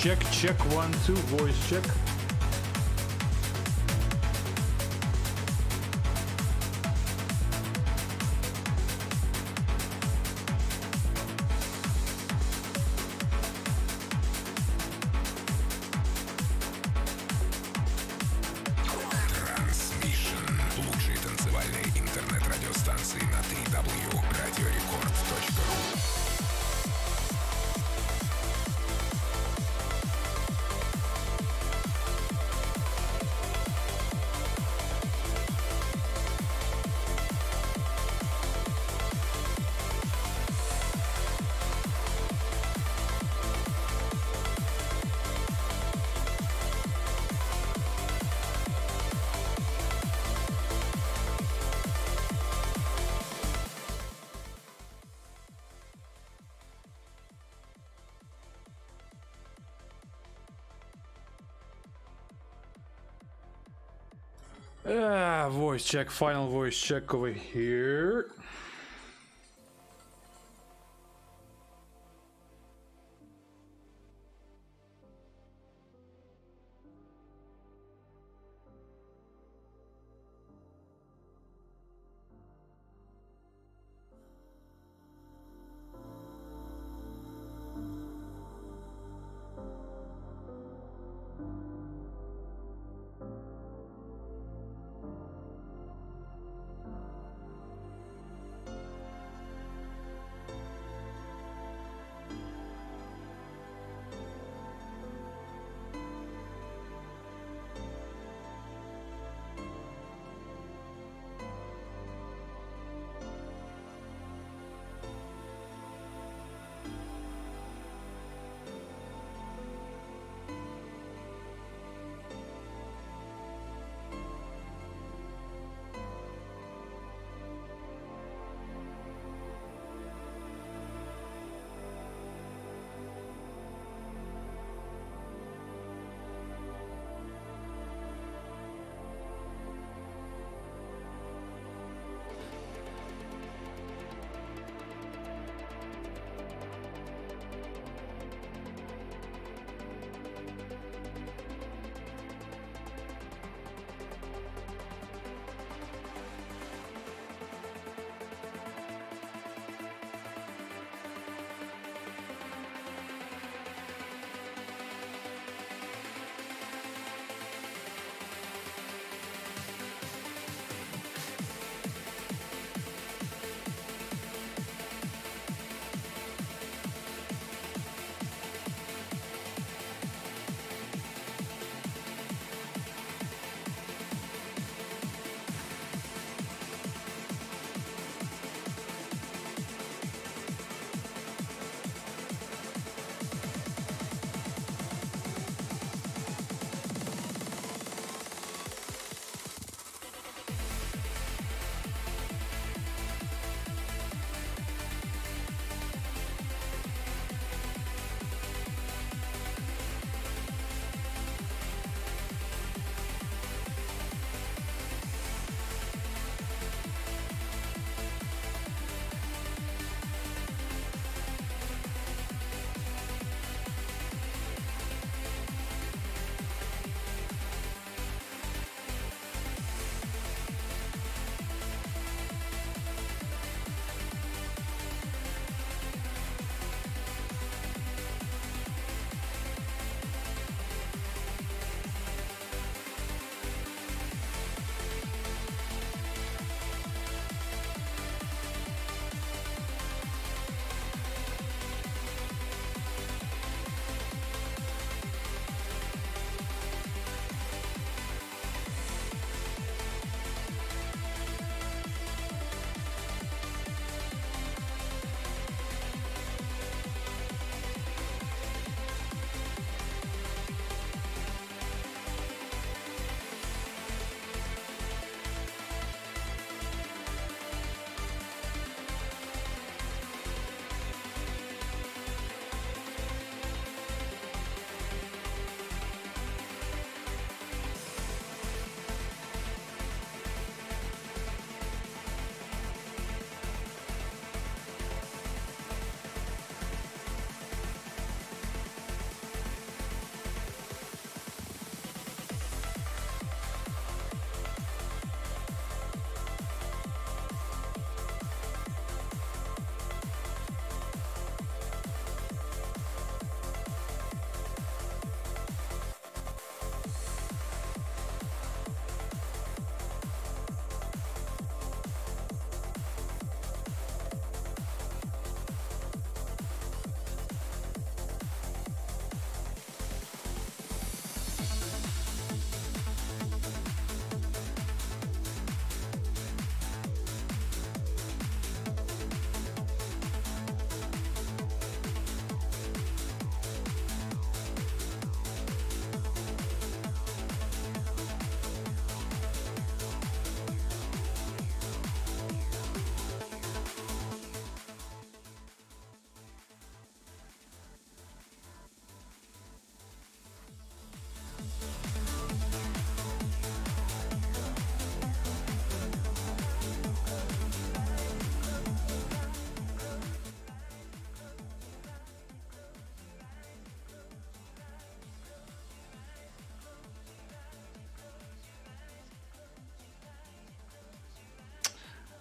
check, check, 1, 2, voice check. Voice check, final voice check over here.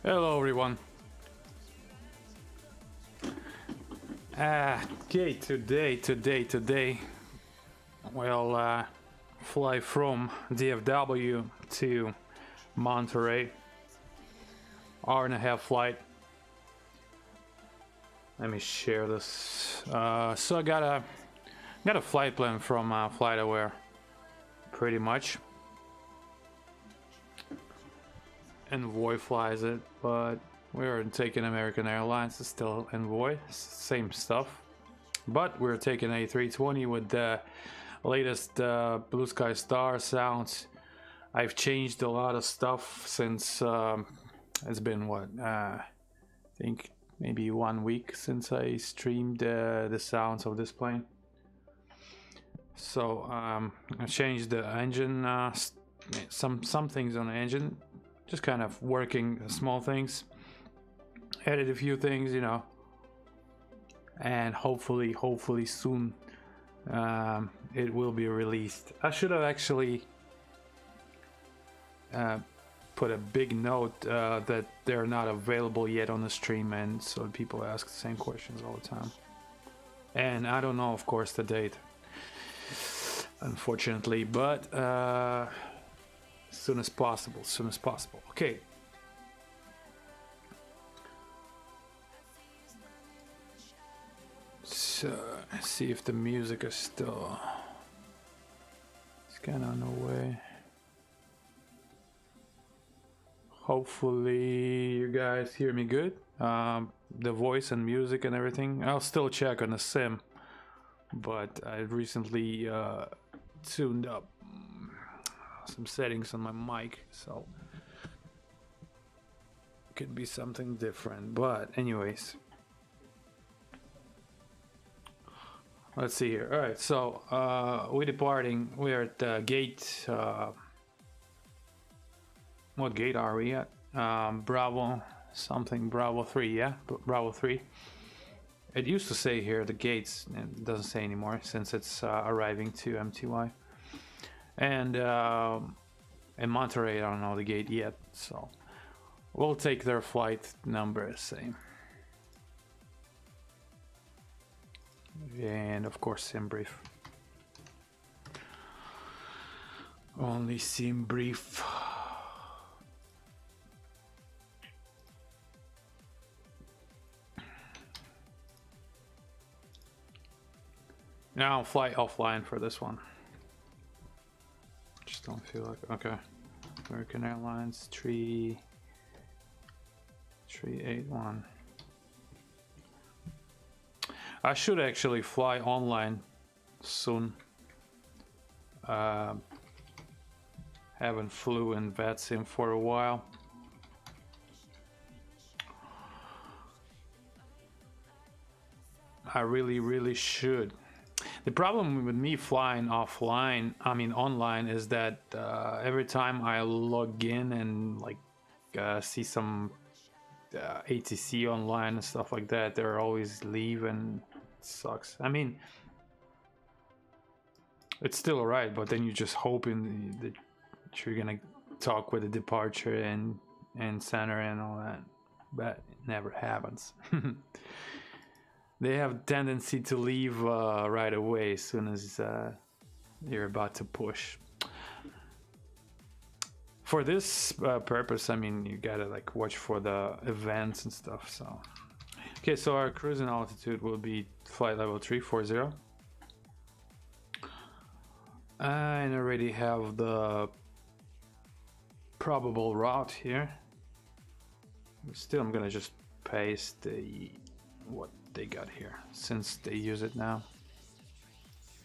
Hello everyone. Okay, today we'll fly from DFW to Monterrey. Hour-and-a-half flight. Let me share this. So I got a flight plan from FlightAware, pretty much. Envoy flies it, but we're taking American Airlines. It's still Envoy, same stuff, but we're taking A320 with the latest Blue Sky Star sounds. I've changed a lot of stuff since it's been what I think maybe 1 week since I streamed the sounds of this plane. So I changed the engine, some things on the engine, just kind of working small things, added a few things, you know, and hopefully soon it will be released. I should have actually put a big note that they're not available yet on the stream, and so people ask the same questions all the time, and I don't know, of course, the date, unfortunately, but as soon as possible. Okay. So let's see if the music is still. It's kind of on the way. Hopefully you guys hear me good. The voice and music and everything. I'll still check on the sim, but I recently tuned up some settings on my mic, so it could be something different. But anyways, let's see here. All right, so we're departing. We're at the gate. What gate are we at? Bravo something, Bravo 3, yeah, Bravo 3. It used to say here the gates, and it doesn't say anymore since it's arriving to MTY. And in Monterrey, I don't know the gate yet, so we'll take their flight number same. And of course, sim brief. Only sim brief. Now I'll fly offline for this one. Just don't feel like, okay. American Airlines 381. I should actually fly online soon. Haven't flew in VATSIM for a while. I really should. The problem with me flying offline, I mean online, is that every time I log in and like see some ATC online and stuff like that, they're always leave, and it sucks. I mean, it's still alright, but then you're just hoping that you're gonna talk with the departure and center and all that, but it never happens. They have a tendency to leave right away as soon as you're about to push. For this purpose, I mean, you gotta like watch for the events and stuff. So, okay, so our cruising altitude will be flight level 340. I already have the probable route here. Still, I'm gonna just paste the what they got here since they use it now.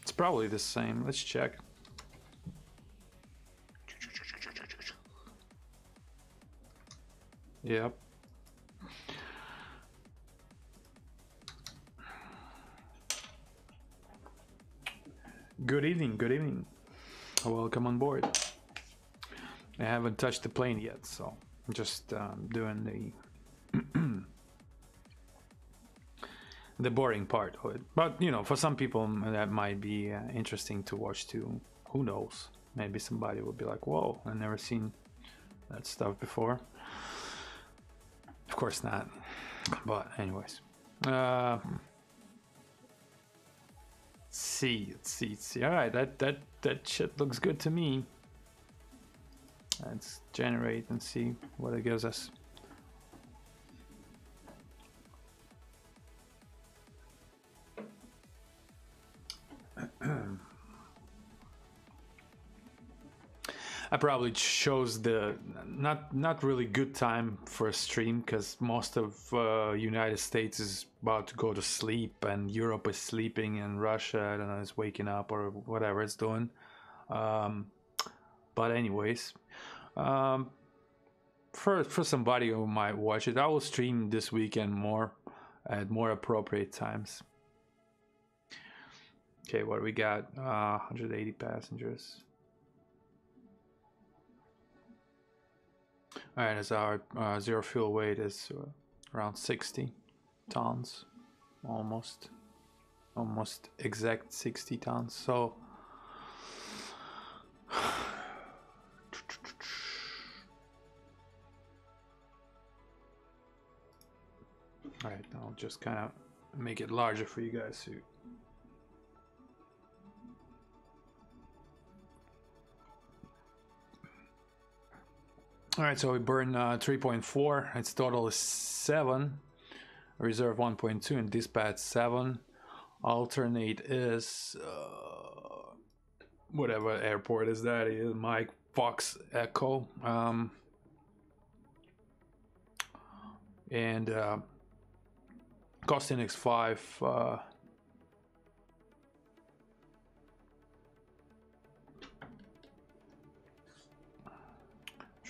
It's probably the same. Let's check. Yep. Good evening. Welcome on board. I haven't touched the plane yet, so I'm just doing the the boring part of it. But you know, for some people that might be interesting to watch too. Who knows? Maybe somebody will be like, whoa, I've never seen that stuff before. course not. But anyways, let's see. All right, that shit looks good to me. Let's generate and see what it gives us. I probably chose the not really good time for a stream, because most of United States is about to go to sleep and Europe is sleeping and Russia, I don't know, is waking up or whatever it's doing. But anyways, for somebody who might watch it, I will stream this weekend more at more appropriate times. Okay, what do we got? 180 passengers. All right, as our zero fuel weight is around 60 tons, almost exact 60 tons. So all right, I'll just kind of make it larger for you guys. So all right, so we burn 3.4. Its total is 7. Reserve 1.2 and dispatch 7. Alternate is whatever airport is that? Is Mike Fox Echo. And cost index 5.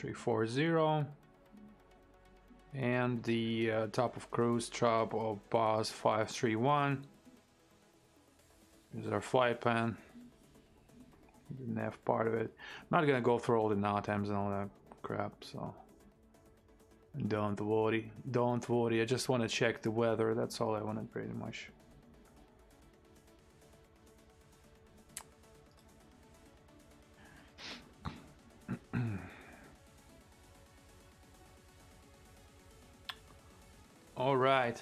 340, and the top of cruise top of BOS 531. Here's our flight plan, the nav part of it. I'm not gonna go through all the NOTAMs and all that crap, so don't worry. I just want to check the weather. That's all I wanted, pretty much. All right.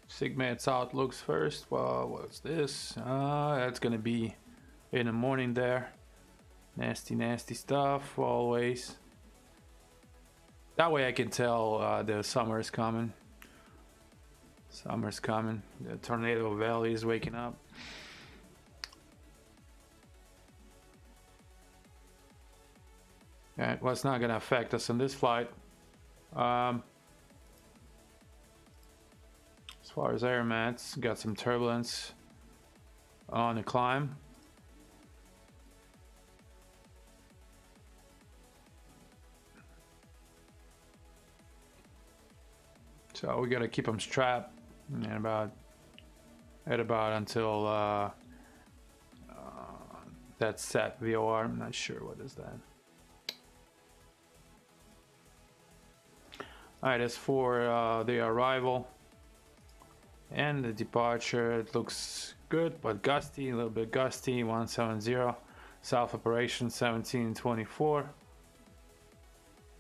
Sigma's outlooks first. Well, what's this? That's gonna be in the morning there. Nasty stuff, always. That way I can tell the summer is coming. Summer's coming. The Tornado Valley is waking up. Alright, well, it's not gonna affect us on this flight. As far as air mats, got some turbulence on the climb. So we gotta keep them strapped and about until that's set VOR. I'm not sure what is that. Alright, as for the arrival and the departure, it looks good but gusty, a little bit gusty. 170, south operation 1724,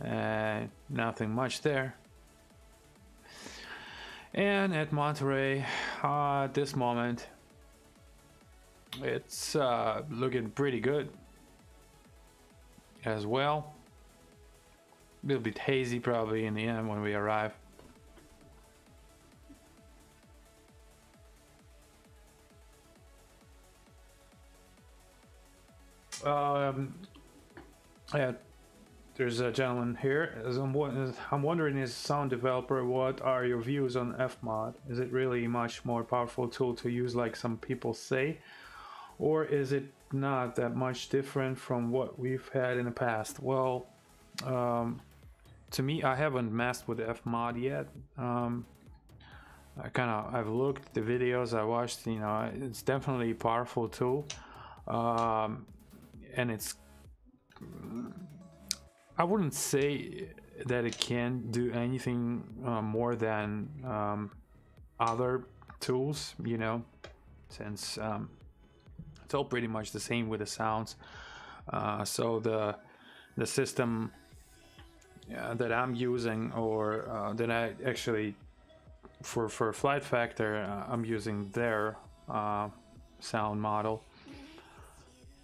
and nothing much there. And at Monterrey, at this moment, it's looking pretty good as well. A little bit hazy probably in the end when we arrive. Yeah, there's a gentleman here. I'm wondering, as a sound developer, what are your views on FMOD? Is it really a much more powerful tool to use like some people say? Or is it not that much different from what we've had in the past? Well, to me, I haven't messed with FMOD yet. I've looked at the videos I watched, you know, it's definitely a powerful tool. And it's, I wouldn't say that it can do anything more than other tools, you know, since it's all pretty much the same with the sounds. So the the system that I'm using, or that I actually for Flight Factor, I'm using their sound model.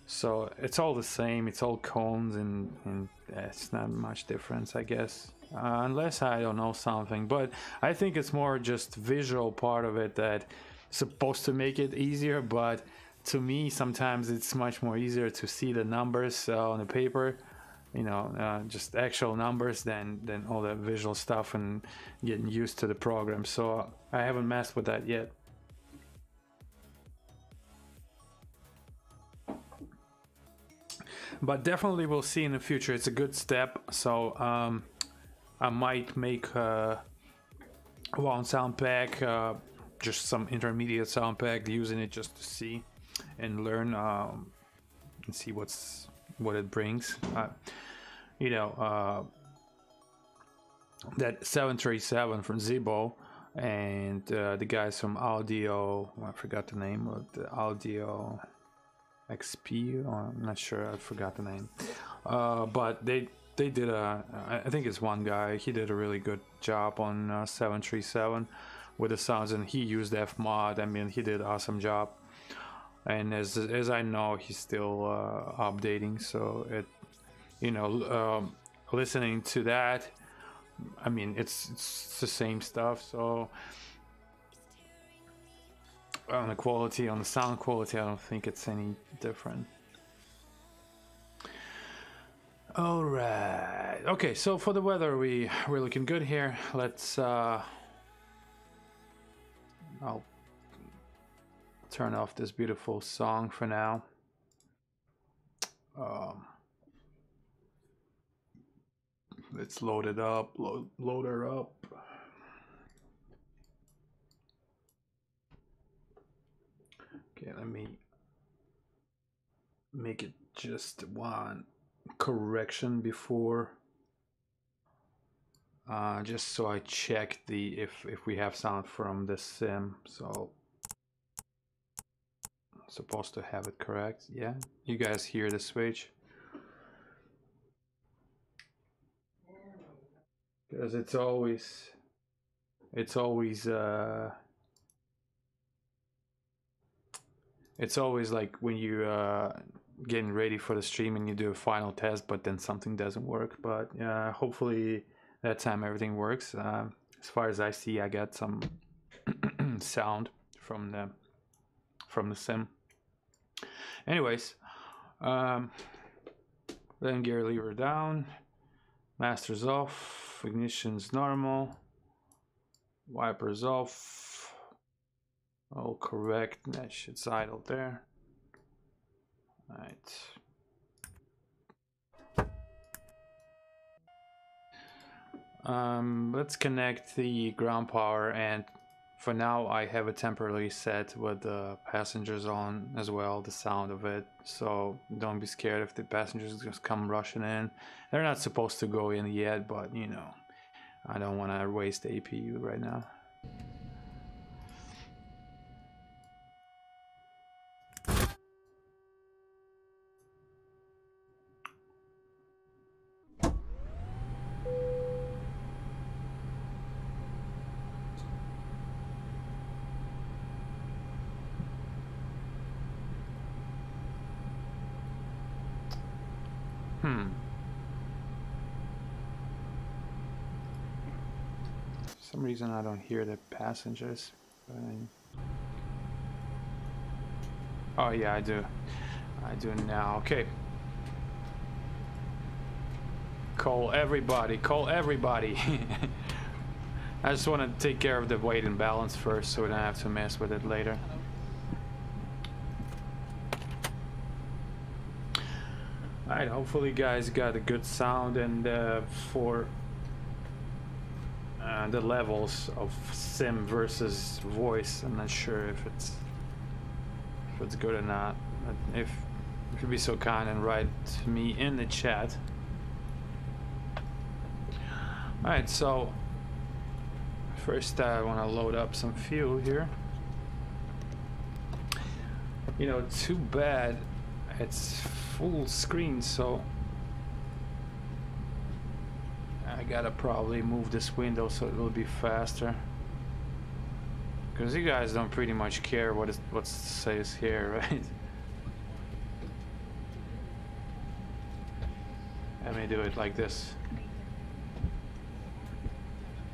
So it's all the same, it's all cones, and it's not much difference, I guess, unless I don't know something. But I think it's more just visual part of it that supposed to make it easier, but to me sometimes it's much more easier to see the numbers on the paper, you know, just actual numbers than all that visual stuff and getting used to the program. So I haven't messed with that yet. But definitely we'll see in the future. It's a good step. So I might make one sound pack, just some intermediate sound pack, using it just to see and learn and see what it brings. You know, that 737 from Zibo and the guys from Audio, I forgot the name of the Audio XP, or I'm not sure, I forgot the name, but they did I think it's one guy, he did a really good job on 737 with the sounds, and he used F-mod. I mean, he did an awesome job, and as I know, he's still updating. So it, you know, listening to that, I mean, it's the same stuff. So on the quality, on the sound quality, I don't think it's any different. All right, okay, so for the weather, we're looking good here. Let's I'll turn off this beautiful song for now. Let's load it up, load her up. Okay, let me make it just one correction before, just so I check the if we have sound from the sim. So I'm supposed to have it correct. Yeah, you guys hear the switch? Because it's always like when you getting ready for the stream and you do a final test, but then something doesn't work. But hopefully that time everything works. As far as I see, I got some sound from the sim. Anyways, then gear lever down, master's off, ignition's normal, wipers off, all correct. That shit's idle there. All right. Let's connect the ground power, and for now I have it temporarily set with the passengers on as well, the sound of it. So don't be scared if the passengers just come rushing in. They're not supposed to go in yet, but you know, I don't want to waste the APU right now. For some reason I don't hear the passengers. Oh yeah, I do now. Okay, call everybody, call everybody. I just want to take care of the weight and balance first, so we don't have to mess with it later. Alright, hopefully you guys got a good sound, and for the levels of sim versus voice, I'm not sure if it's good or not. If you'd be so kind and write to me in the chat. Alright, so first I want to load up some fuel here. You know, too bad it's full screen, so gotta probably move this window so it will be faster. Because you guys don't pretty much care what says here, right? Let me do it like this.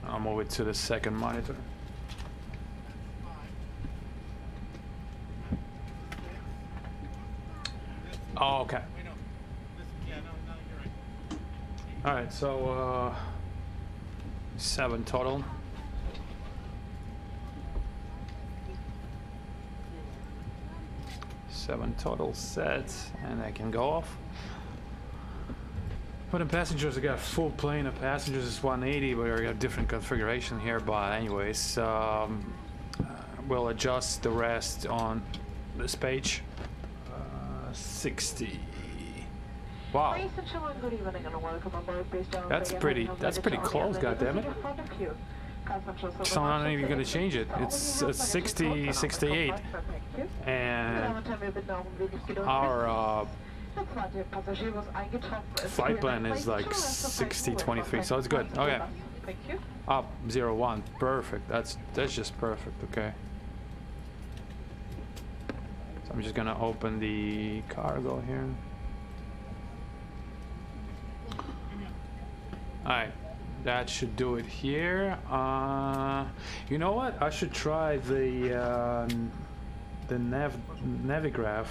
I'll move it to the second monitor. Oh, okay. Alright, so 7 total. 7 total sets, and I can go off. For the passengers, I got full plane of passengers is 180, but I got different configuration here. But anyways, we'll adjust the rest on this page. 60. Wow. That's pretty close, goddammit. So I'm not even gonna change it. It's 60, 68, and our flight plan is like 60, 23, so it's good. Okay. Up 01. Perfect. That's just perfect. Okay. So I'm just gonna open the cargo here. Alright, that should do it here. You know what? I should try the Navigraph.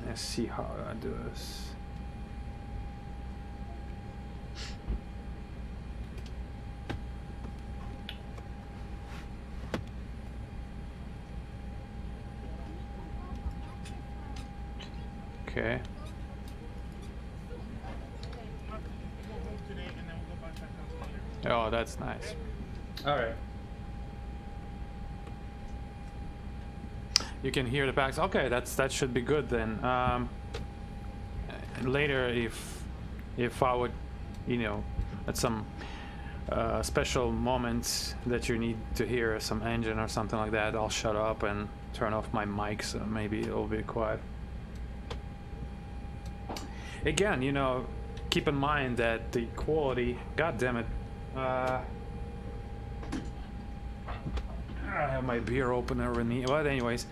Let's see how I do this. Okay. Oh, that's nice. All right. You can hear the packs. Okay, that should be good then. Later, if I would, you know, at some special moments that you need to hear some engine or something like that, I'll shut up and turn off my mic, so maybe it'll be quiet. Again, you know, keep in mind that the quality, god damn it, I have my beer opener with me, but anyways,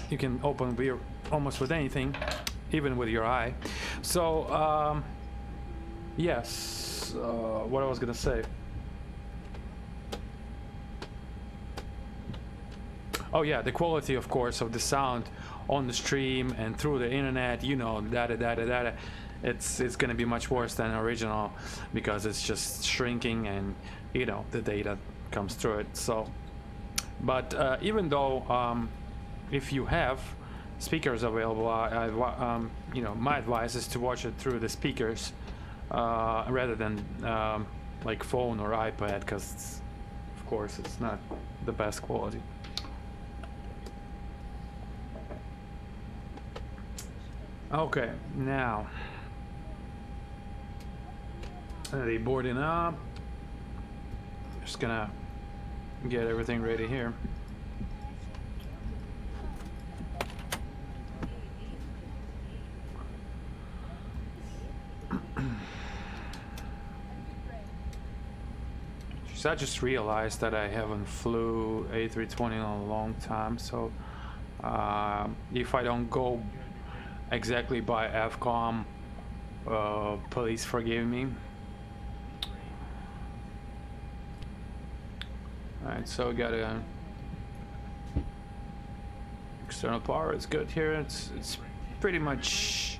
you can open beer almost with anything, even with your eye. So yes, what I was gonna say, oh yeah, the quality of course of the sound on the stream and through the internet, you know, it's gonna be much worse than original because it's just shrinking and, you know, the data comes through it. So but even though if you have speakers available, you know, my advice is to watch it through the speakers rather than like phone or iPad, because of course it's not the best quality. Okay, now the boarding up. Just gonna get everything ready here. So I just realized that I haven't flew A320 in a long time, so if I don't go exactly by AFCOM, please forgive me. Alright, so we got a external power. It's good here. It's pretty much.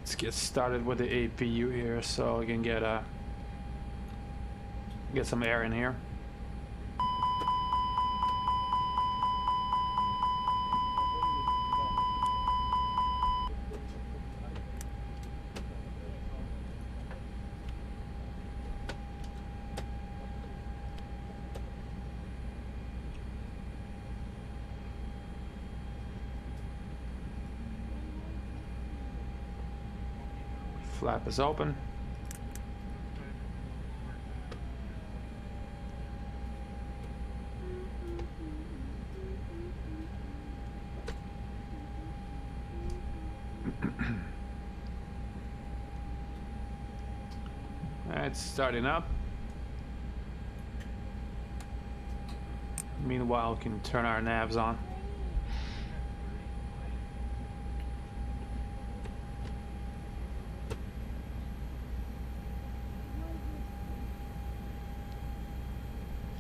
Let's get started with the APU here, so we can get some air in here. Flap is open. It's starting up. Meanwhile, we can turn our navs on.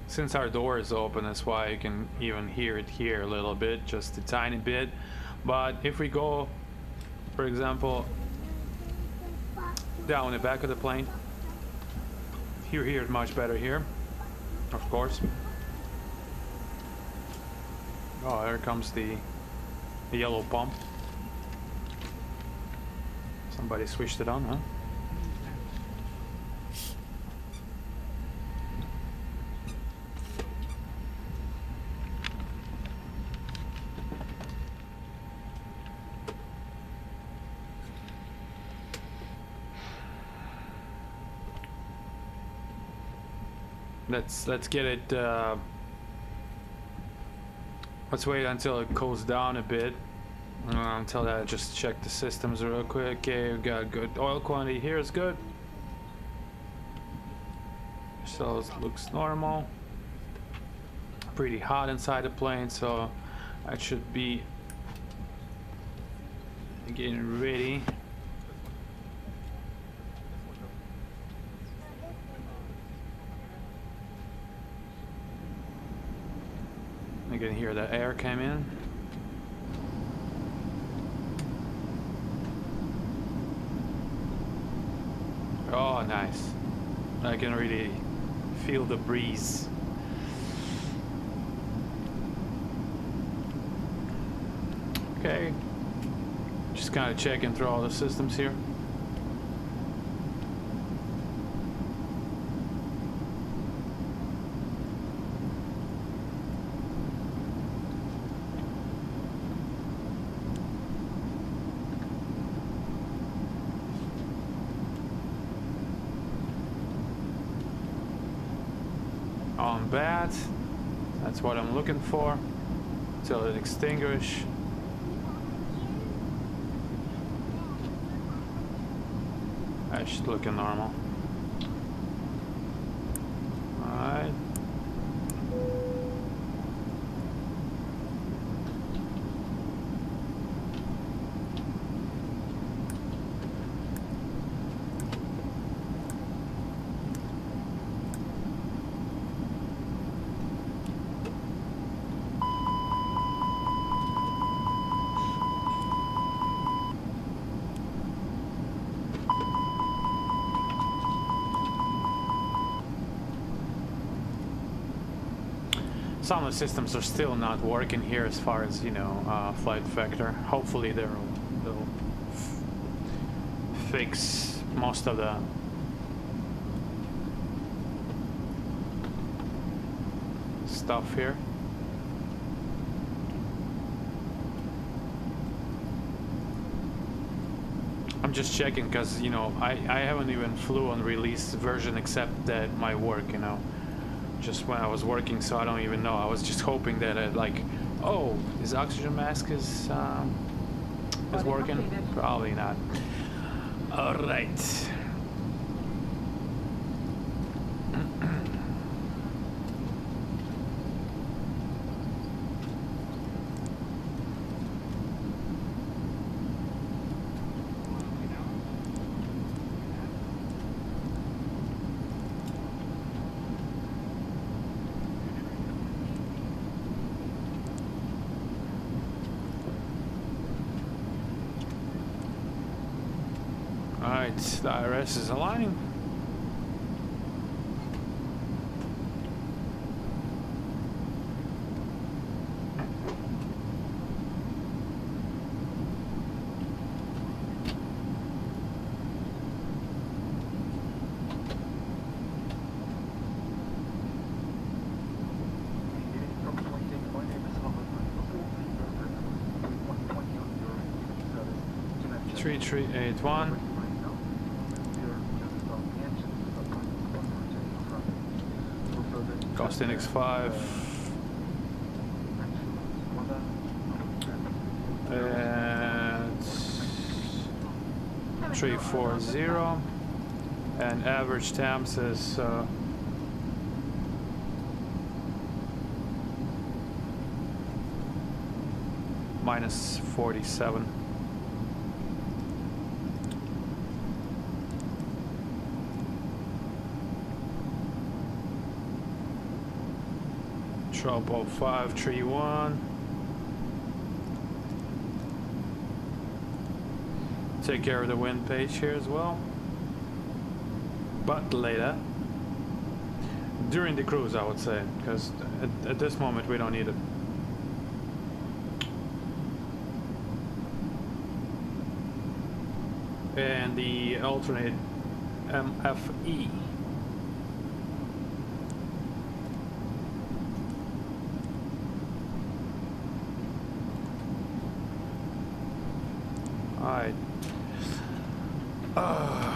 Since our door is open, that's why you can even hear it here a little bit, just a tiny bit. But if we go, for example, down the back of the plane, you hear it much better here, of course. Oh, here comes the yellow pump. Somebody switched it on, huh? Let's get it. Let's wait until it cools down a bit. Until that, just check the systems real quick. Okay, we got good oil quantity here. Is good. So it looks normal. Pretty hot inside the plane, so I should be getting ready. You can hear the air came in. Oh, nice. I can really feel the breeze. Okay. Just kind of checking through all the systems here. On bad, that's what I'm looking for. Till it extinguish. That should look normal. Alright. Some of the systems are still not working here as far as, you know, flight factor. Hopefully they'll fix most of the stuff here. I'm just checking because, you know, I haven't even flew on release version except that my work, you know. Just when I was working, so I don't even know. I was just hoping that it, like, oh, his oxygen mask is working. Probably not. All right. Alright, the IRS is aligning. Three 381. Cost index 5 and 340. and average temps is minus 47. Trouble 531. Take care of the wind page here as well, but later during the cruise, I would say, because at this moment we don't need it. And the alternate MFE. Alright.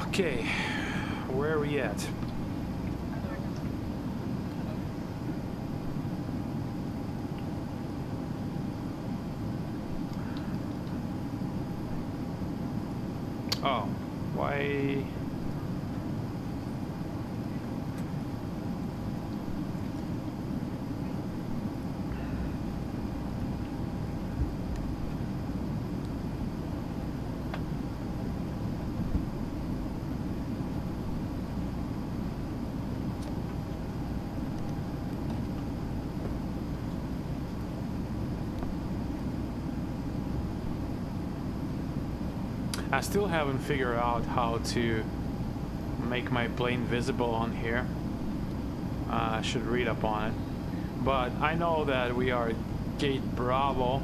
Okay, where are we at? Oh, why? I still haven't figured out how to make my plane visible on here. I should read up on it. But I know that we are Gates Bravo.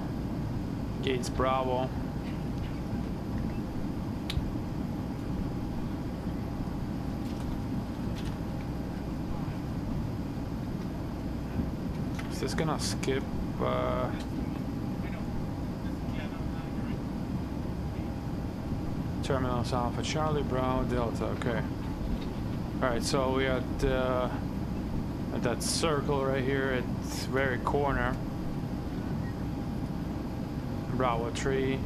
Is this gonna skip? Terminals Alpha Charlie Bravo Delta. Okay. All right. So we are at that circle right here at the very corner. Bravo 3.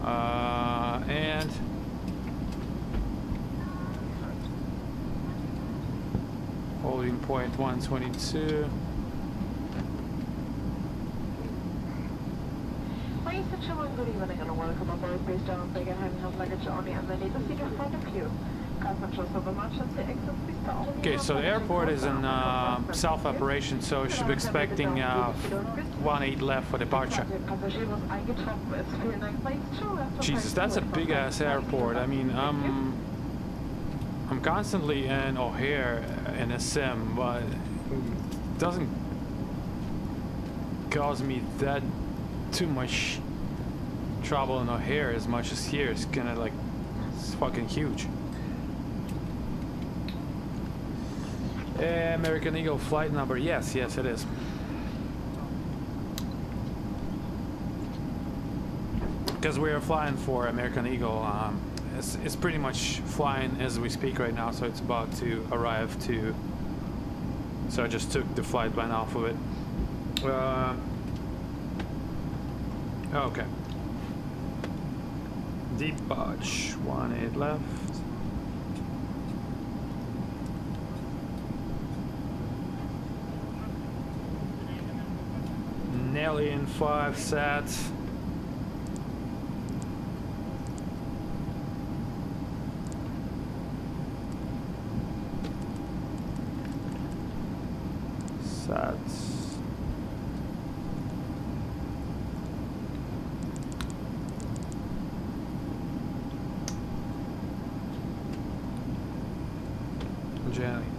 And holding point 122. Ladies and gentlemen, good evening and welcome aboard based on Bigger Hand Health Luggage only and the latest seat in front of you. Passengers of emergency exits please stop. Okay, so the airport is in self-operation, so you should be expecting 1-8 left for departure. Jesus, that's a big-ass airport. I mean, I'm constantly in O'Hare in a sim, but it doesn't cause me that too much trouble in O'Hare as much as here. It's kind of like, it's fucking huge. American Eagle flight number, yes it is. Because we are flying for American Eagle. It's pretty much flying as we speak right now, so it's about to arrive to, so I just took the flight plan off of it. Okay. Deep Budge, 1-8 left. Nelly in 5 sat.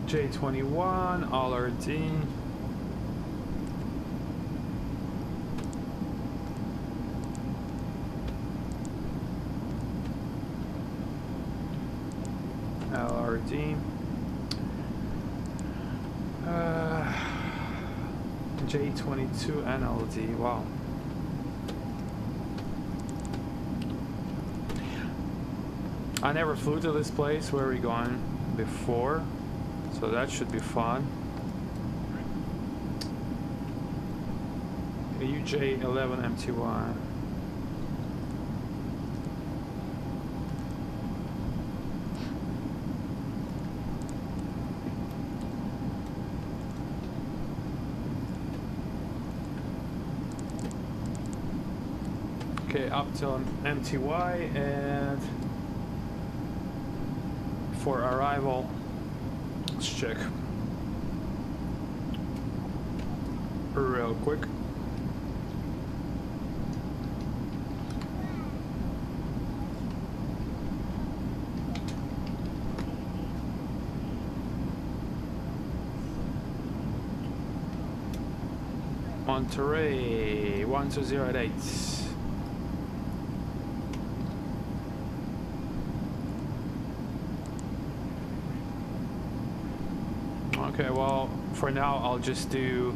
J21, LRD. LRD. J22 NLD. Wow. I never flew to this place where we gone before, so that should be fun. UJ11MTY. Okay, up to MTY, and for arrival, let's check real quick. Monterrey 1208. Okay, well, for now I'll just do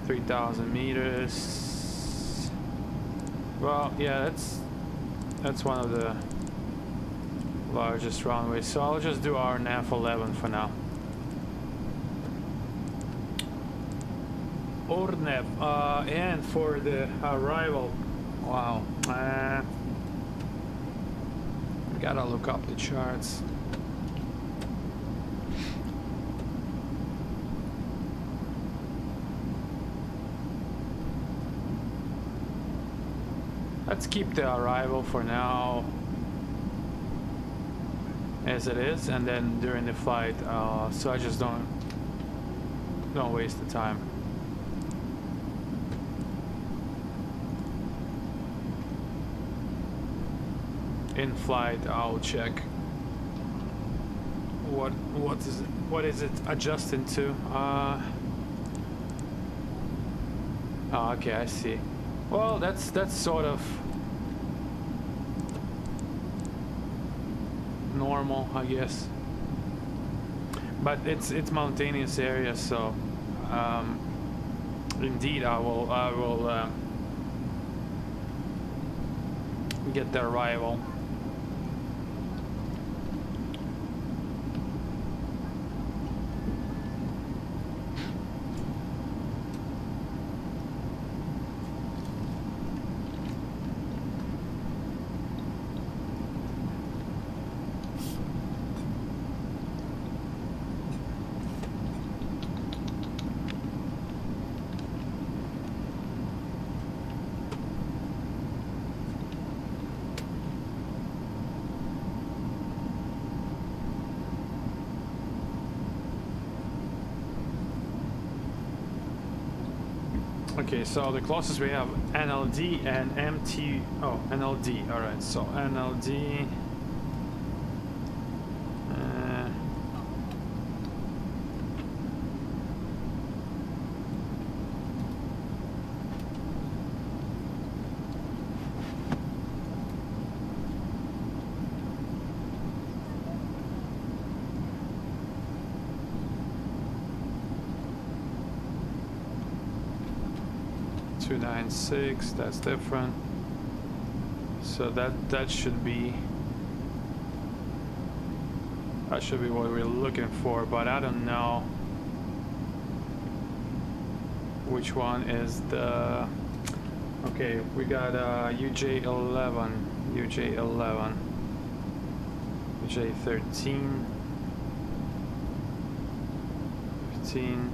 $3,000 meters. Well, yeah, that's one of the largest runways, so I'll just do our NAF11 for now. Ornev, and for the arrival, wow, gotta look up the charts. Let's keep the arrival for now as it is, and then during the flight, so I just don't waste the time. In flight, I'll check what is it adjusting to. Oh, okay, I see. Well, that's sort of normal, I guess, but it's mountainous area, so indeed I will get the arrival. Okay, so the closest we have NLD and MT. Oh, NLD. All right, so NLD. 296, that's different. So that should be what we're looking for, but I don't know which one is the. Okay, we got UJ11, UJ11, UJ13, 15,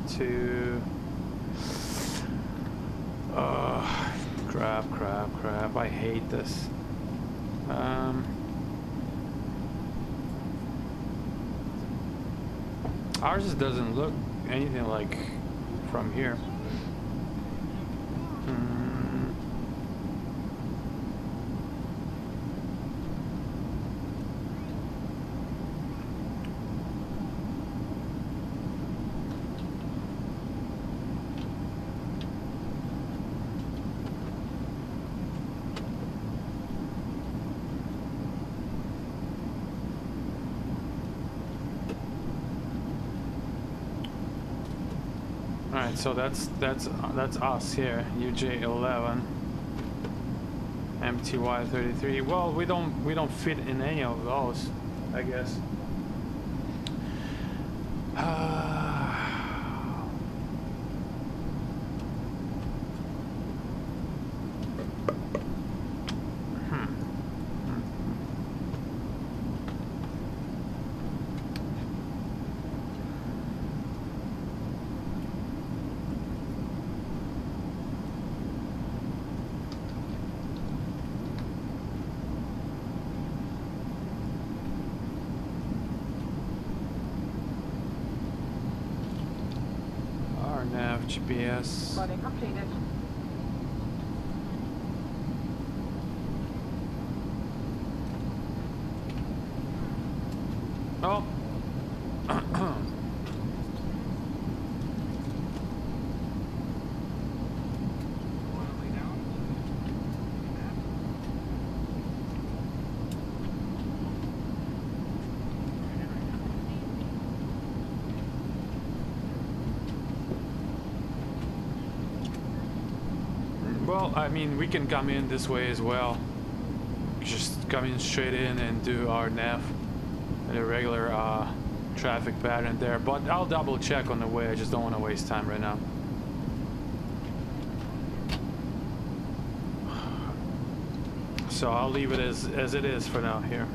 2. Crap, I hate this. Ours just doesn't look anything like from here. Alright, so that's us here, UJ11, MTY33. Well, we don't fit in any of those, I guess. nav GPS. Boarding completed. Oh. Well, I mean, we can come in this way as well. Just come in straight in and do our nav at a regular traffic pattern there. But I'll double check on the way. I just don't want to waste time right now. So I'll leave it as it is for now here.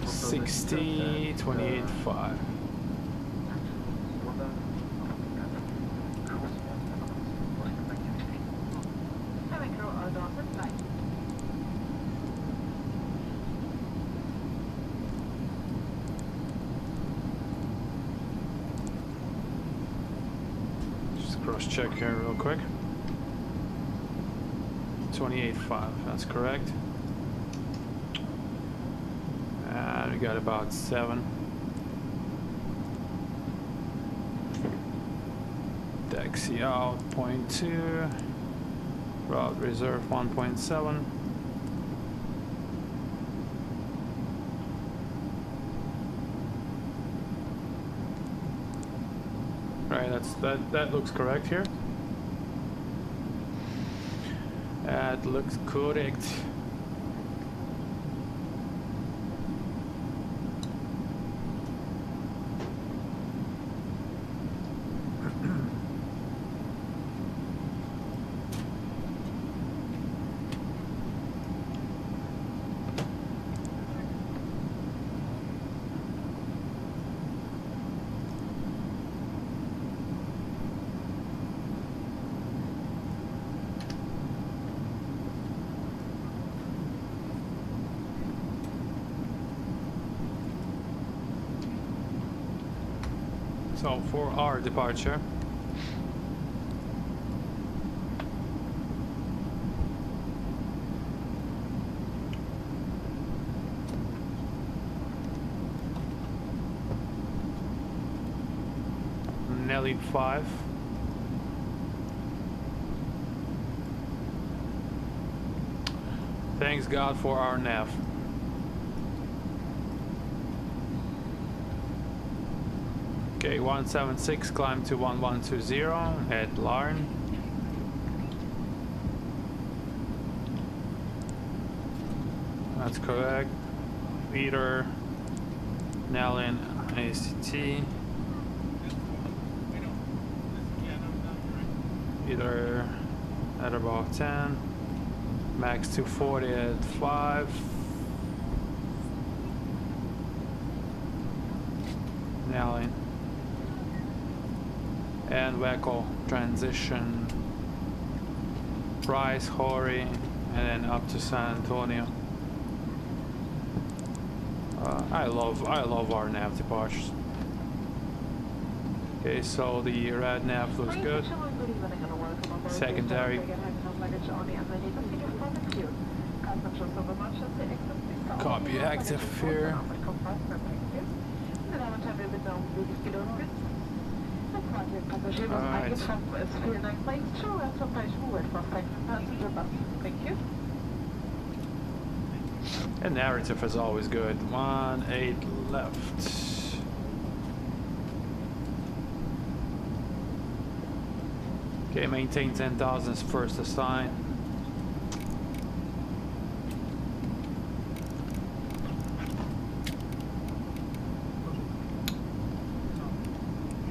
$60, 28.5. Just cross check here real quick. 28.5, that's correct. And we got about 7. Taxi out 0.2. Route reserve 1.7. Right, that looks correct here. That looks correct. So for our departure, Nelly 5. Thanks God for our nav. Okay, 176, climb to 1120 at Larn. That's correct. Peter, Nellin, ACT. Either at about 10. Max 240 at 5. Nellin. And Waco transition, Bryce, Horry, and then up to San Antonio. I love our nav departures. Okay, so the red nav looks good. Secondary. Copy active here. Alright. And narrative is always good. 1-8 left. Okay, maintain 10,000 is first assign.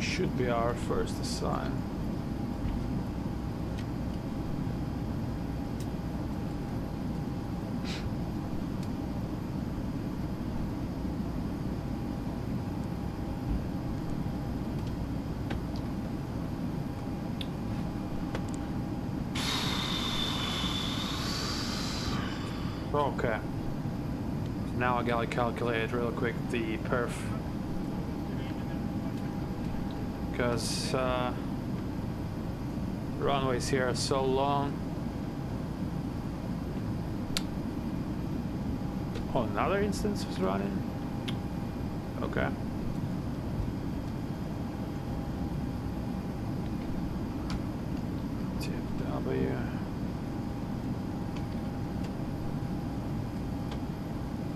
Should be our first assign. Okay. Now I gotta calculate real quick the perf. Because runways here are so long. Oh, another instance was running? Okay. TFW.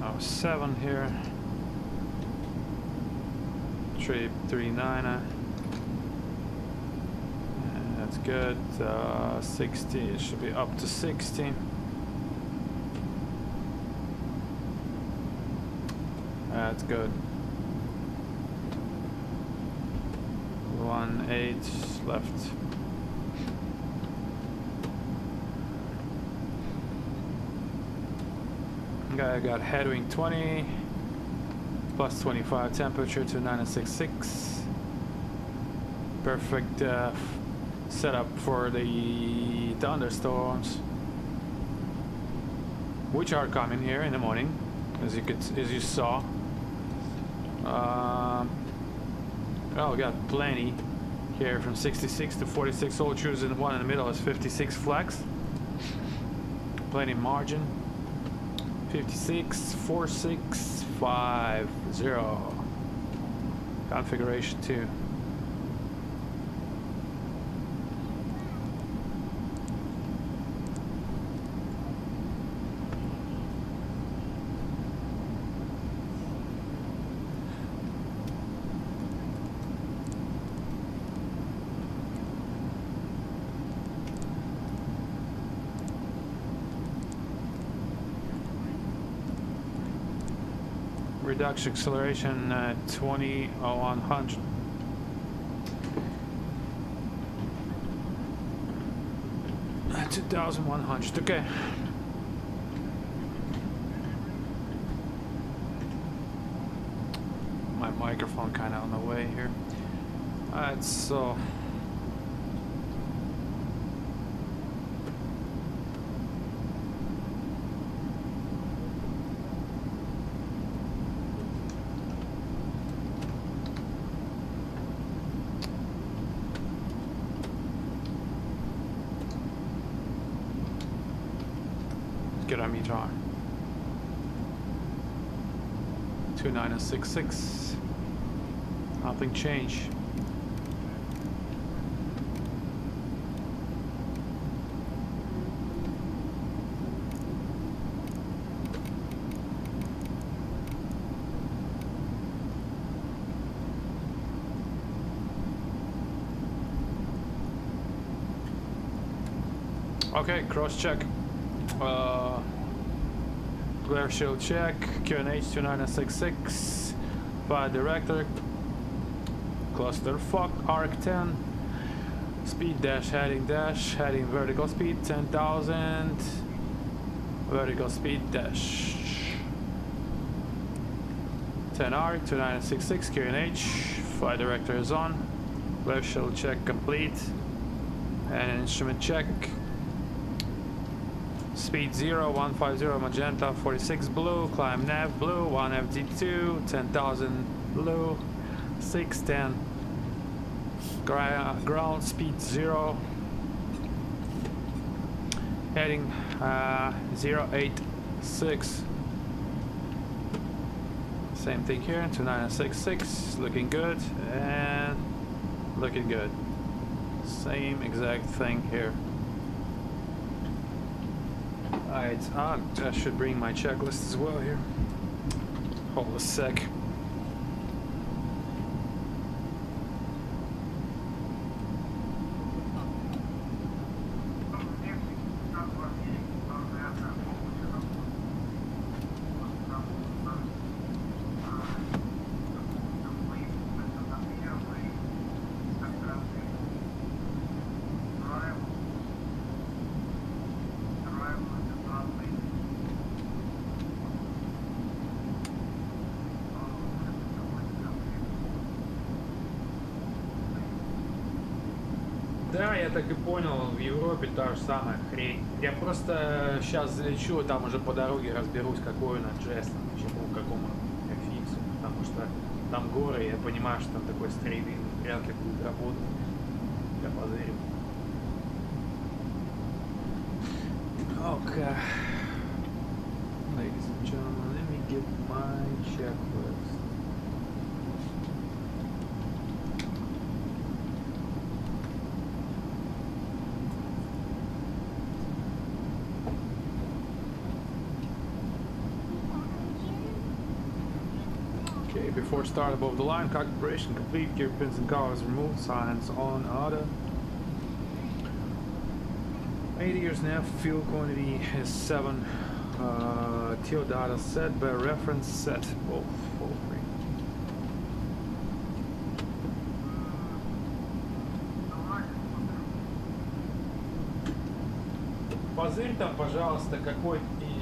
Oh, 7 here. 339. That's good. 60. It should be up to 60. That's good. 18 left. Okay, I got headwind 20 plus 25 temperature to 966. Perfect setup for the thunderstorms, which are coming here in the morning, as you saw. Well, we got plenty here from 66 to 46. All choosing one in the middle is 56 flags. Plenty margin. 56 46 50. Configuration 2. Reduction acceleration 20 or 100. At 2,100. Okay. My microphone kind of on the way here. Alright, so. Get our meter on. 2966. Nothing changed. Okay, cross check. Glare shield check, QNH 2966, fire director, cluster fuck, arc 10, speed dash, heading vertical speed 10,000, vertical speed dash, 10 arc 2966, QNH, fire director is on, glare shield check complete, and instrument check. Speed 0, 150 magenta, 46 blue, climb nav blue, 1 FD2, 10,000 blue, 610, ground speed 0, heading 086, same thing here, 2966, looking good, and looking good, same exact thing here. Alright, I should bring my checklist as well here. Hold a sec. Да, я так и понял, в Европе та же самая хрень. Я просто сейчас залечу, там уже по дороге разберусь, какой он аджест, почему, к какому фиксу, потому что там горы, я понимаю, что там такой стрейдинг вряд ли будет работать. Я позырю. Okay. Ladies and gentlemen, let me get my checklist. Okay, before start above the line, calibration complete, gear pins and covers removed, silence on auto. 80 years now, fuel quantity is 7. Till data set by reference set. Oh, full free. Позырь там, пожалуйста, какой.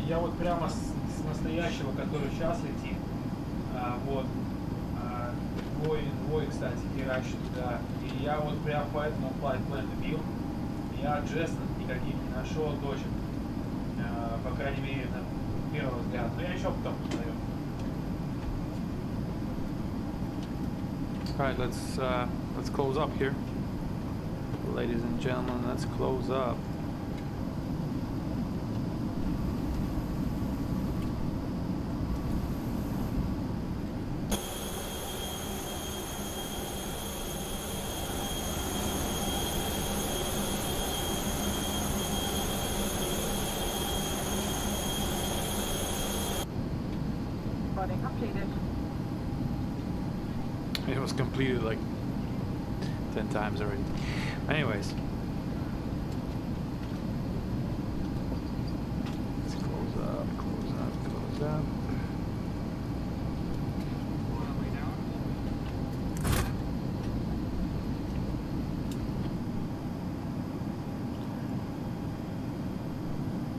Я вот прямо с настоящего, который сейчас летит. Вот. Двое, кстати, херачит туда. И я вот прям по этому flight plan бил. Я аджестов никаких не нашел точек. По крайней мере, на первый взгляд. Но я еще потом посмотрю. Alright, let's close up here. Ladies and gentlemen, let's close up. Completed. It was completed like 10 times already. Anyways. Let's close up, close up, close up.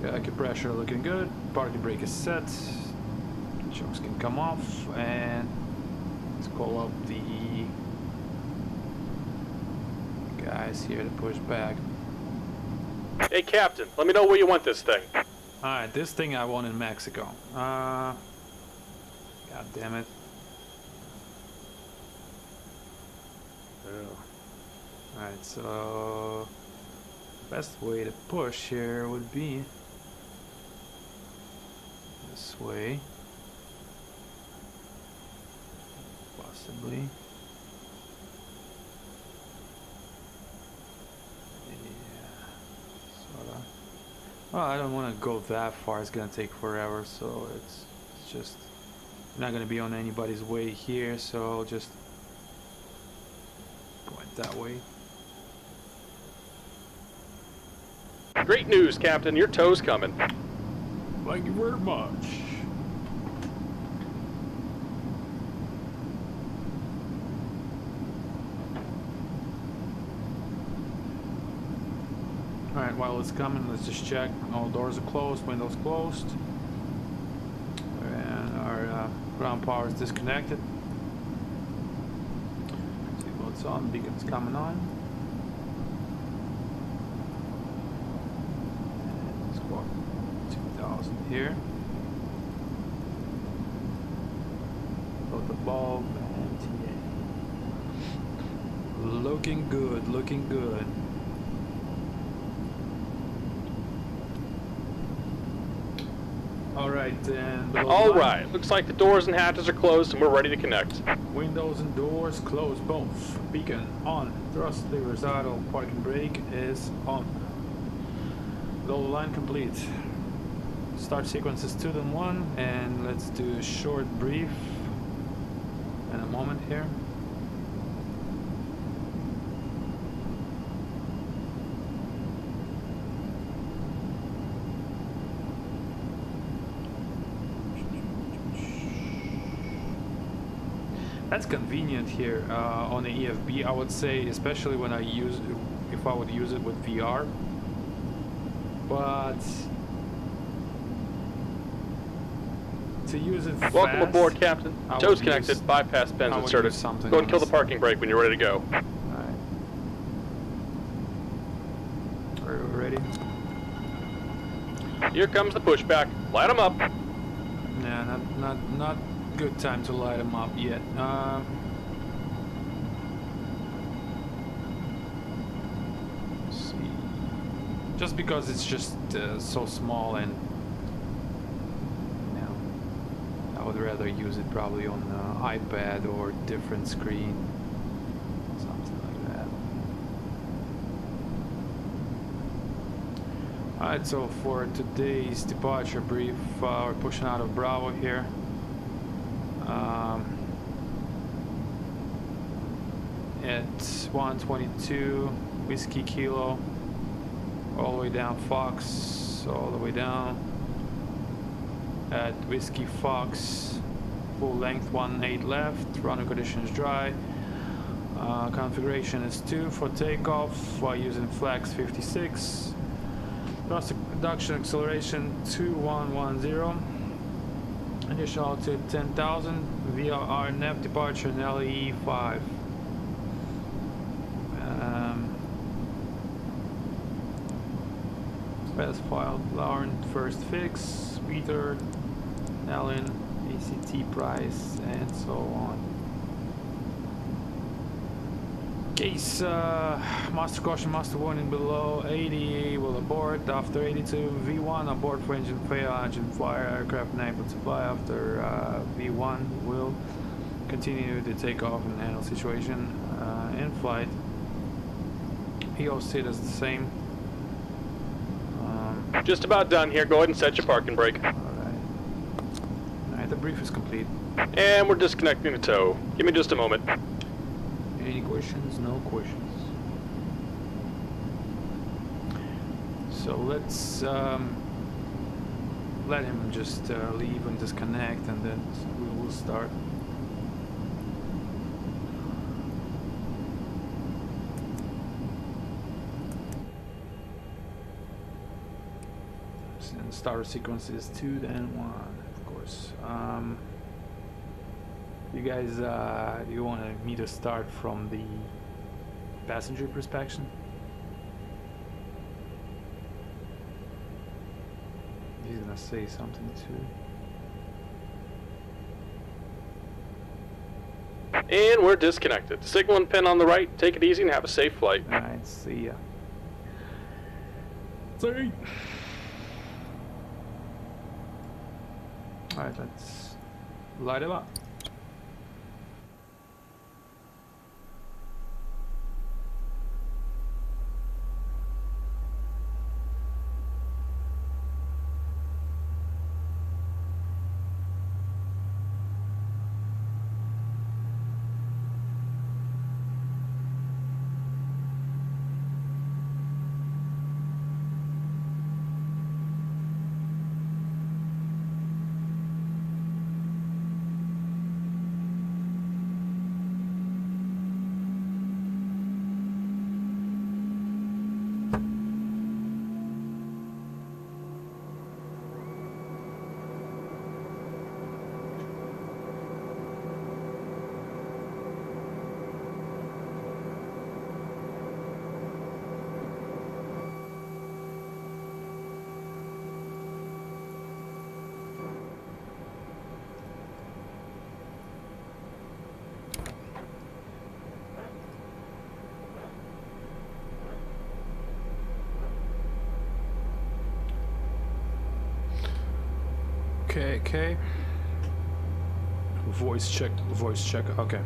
Jacket pressure looking good. Parking brake is set. Chokes can come off, and let's call up the guys here to push back. Hey Captain, let me know where you want this thing. Alright, this thing I want in Mexico. God damn it. Alright, so best way to push here would be this way. Possibly. Yeah, sorta. Well, I don't want to go that far. It's gonna take forever, so it's just not gonna be on anybody's way here. So I'll just point that way. Great news, Captain. Your tow's coming. Thank you very much. Alright, while it's coming, let's just check. All doors are closed, windows closed. And our ground power is disconnected. Seatbelt's on, beacon's coming on. And squawk 2000 here. Load the bulb and TA. Looking good, looking good. Alright, then. Alright, looks like the doors and hatches are closed and we're ready to connect. Windows and doors closed both. Beacon on. Thrust levers idle. Parking brake is on. Low line complete. Start sequence is 2 then 1, and let's do a short brief in a moment here. That's convenient here on the EFB, I would say, especially when I use, if I would use it with VR. But to use it fast, welcome aboard, Captain. Tow's connected, bypass pins inserted. Go and kill the parking brake when you're ready to go. Alright. Here comes the pushback. Light them up. Yeah, not good time to light them up yet. Let's see. Just because it's just so small, and you know, I would rather use it probably on iPad or different screen, something like that. Alright, so for today's departure brief, we're pushing out of Bravo here. At 122 Whiskey Kilo, all the way down Fox, all the way down. At Whiskey Fox, full length 18 left, running conditions dry. Configuration is 2 for takeoff while using flex 56. Thrust reduction acceleration 2110. Initial altitude 10,000 via our nav departure in LE 5. Best file, Lauren, first fix, Peter, Ellen, ACT price, and so on. Case, master caution, master warning below 80 will abort after 82. V1 abort for engine fail, engine fire, aircraft unable to fly after V1 will continue the takeoff and handle situation in flight. PO status the same. Just about done here. Go ahead and set your parking brake. Alright, the brief is complete. And we're disconnecting the tow. Give me just a moment. Any questions? No questions. So let's let him just leave and disconnect, and then we will start. And starter sequence is 2, then 1, of course. You guys, you want me to start from the passenger perspective? He's gonna say something too. And we're disconnected. Signal and pin on the right. Take it easy and have a safe flight. Alright, see ya. Sorry. Alright, let's light him up. Okay. Voice check, okay.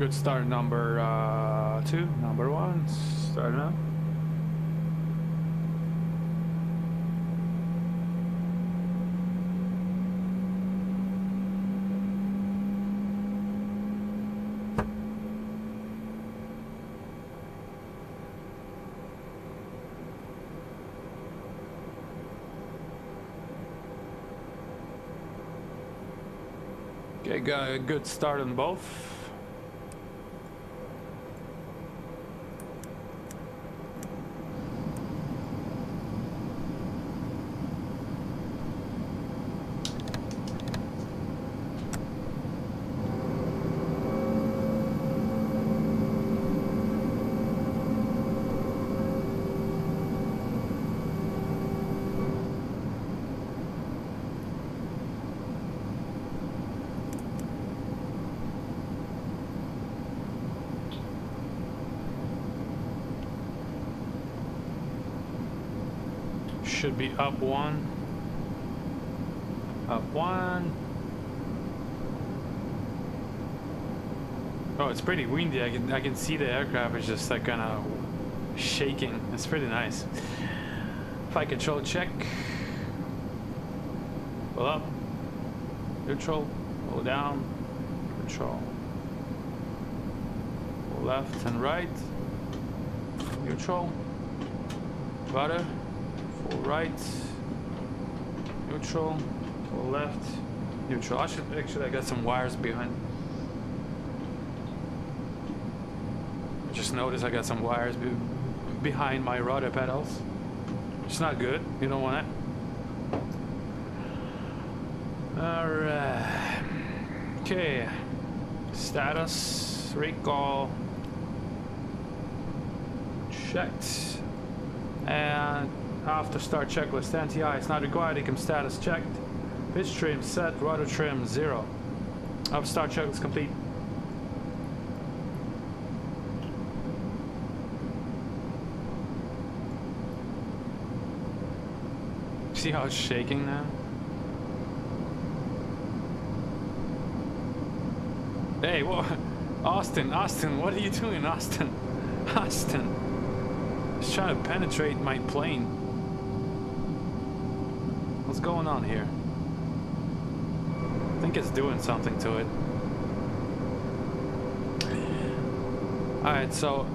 Good start, number 2, number 1, start now. Okay, got a good start on both. should be up one. Up one. Oh, it's pretty windy. I can see the aircraft is just like kind of shaking. It's pretty nice. Flight control check. Pull up. Neutral. Pull down. Control. Pull left and right. Neutral. Rudder. Full right. Neutral. Full left. Neutral. I got some wires behind. Just noticed I got some wires behind my rudder pedals. It's not good. You don't want it. Alright. Okay. Status. Recall. Checked. And after start checklist, NTI is not required. ECM status checked. Pitch trim set. Rudder trim 0. After start checklist complete. See how it's shaking now? Hey, what? Austin, what are you doing, Austin? Austin. It's trying to penetrate my plane. What's going on here? I think it's doing something to it. Alright, so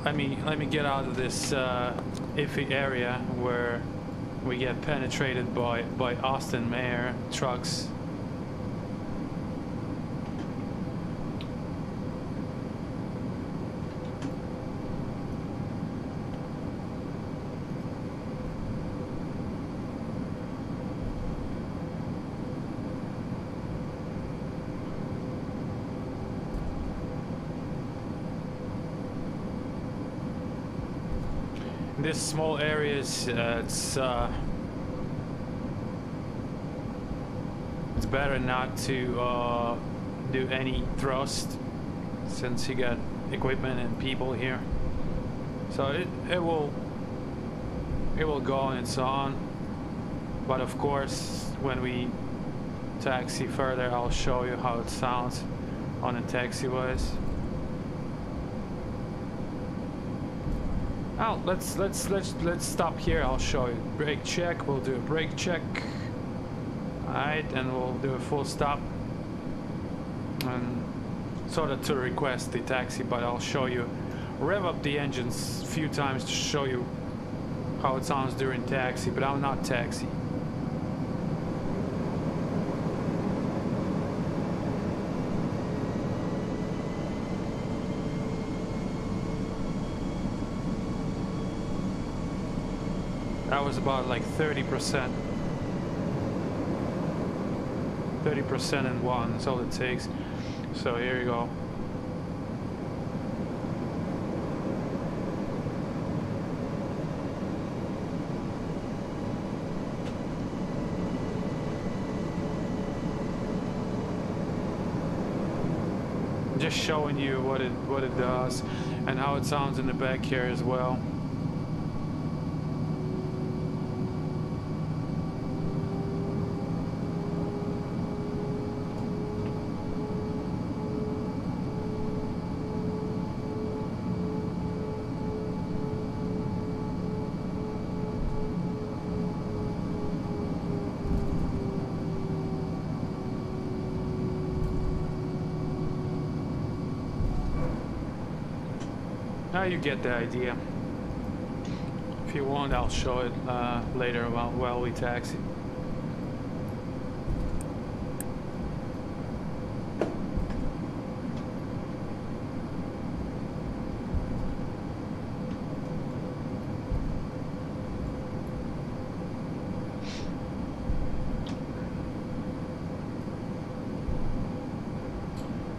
let me get out of this iffy area where we get penetrated by Austin Mayer trucks. This small areas, it's better not to do any thrust since you got equipment and people here. So it will go on its own. But of course, when we taxi further, I'll show you how it sounds on the taxiways. Oh, let's stop here. I'll show you. Brake check. We'll do a brake check. Alright, and we'll do a full stop. And sort of to request the taxi, but I'll show you. Rev up the engines a few times to show you how it sounds during taxi, but I'm not taxi. That was about like 30%. 30% in one, that's all it takes. So here you go. Just showing you what it does and how it sounds in the back here as well. Now you get the idea. If you want, I'll show it later while we taxi.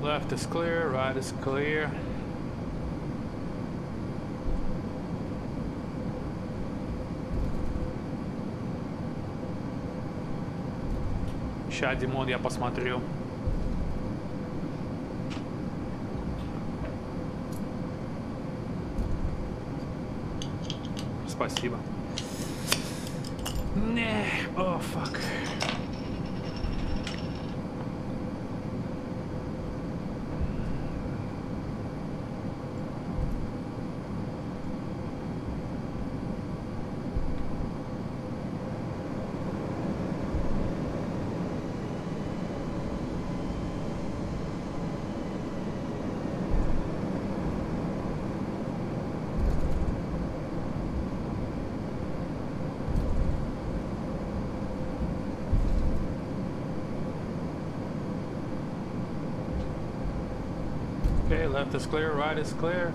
Left is clear, right is clear. Сейчас, Димон, я посмотрю. Спасибо. Nah. Oh, fuck. Okay, left is clear, right is clear.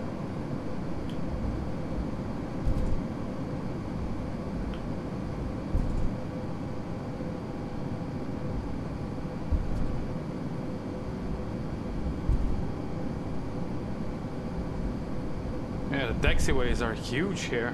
Yeah, the taxiways are huge here.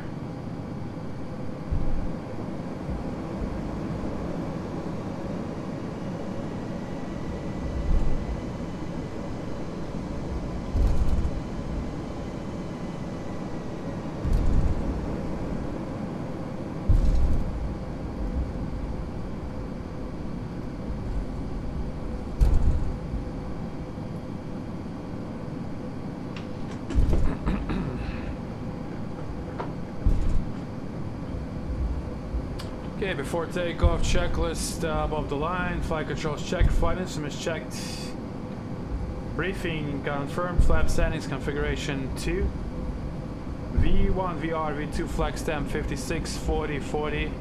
Okay, before takeoff, checklist above the line. Flight controls checked, flight instruments checked. Briefing confirmed, flap settings configuration 2. V1, VR, V2, flag stamp 56, 40, 40.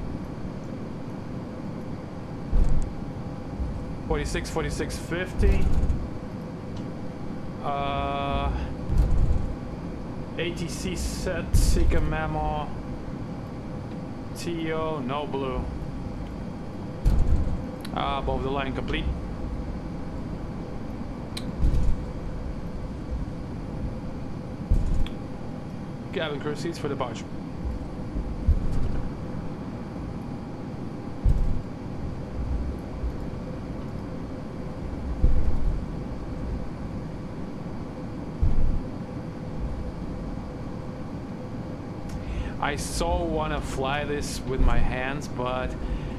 46, 46, 50. ATC set, Sika memo. TO, no blue. Above the line complete. Cabin crew seats for departure. I so want to fly this with my hands, but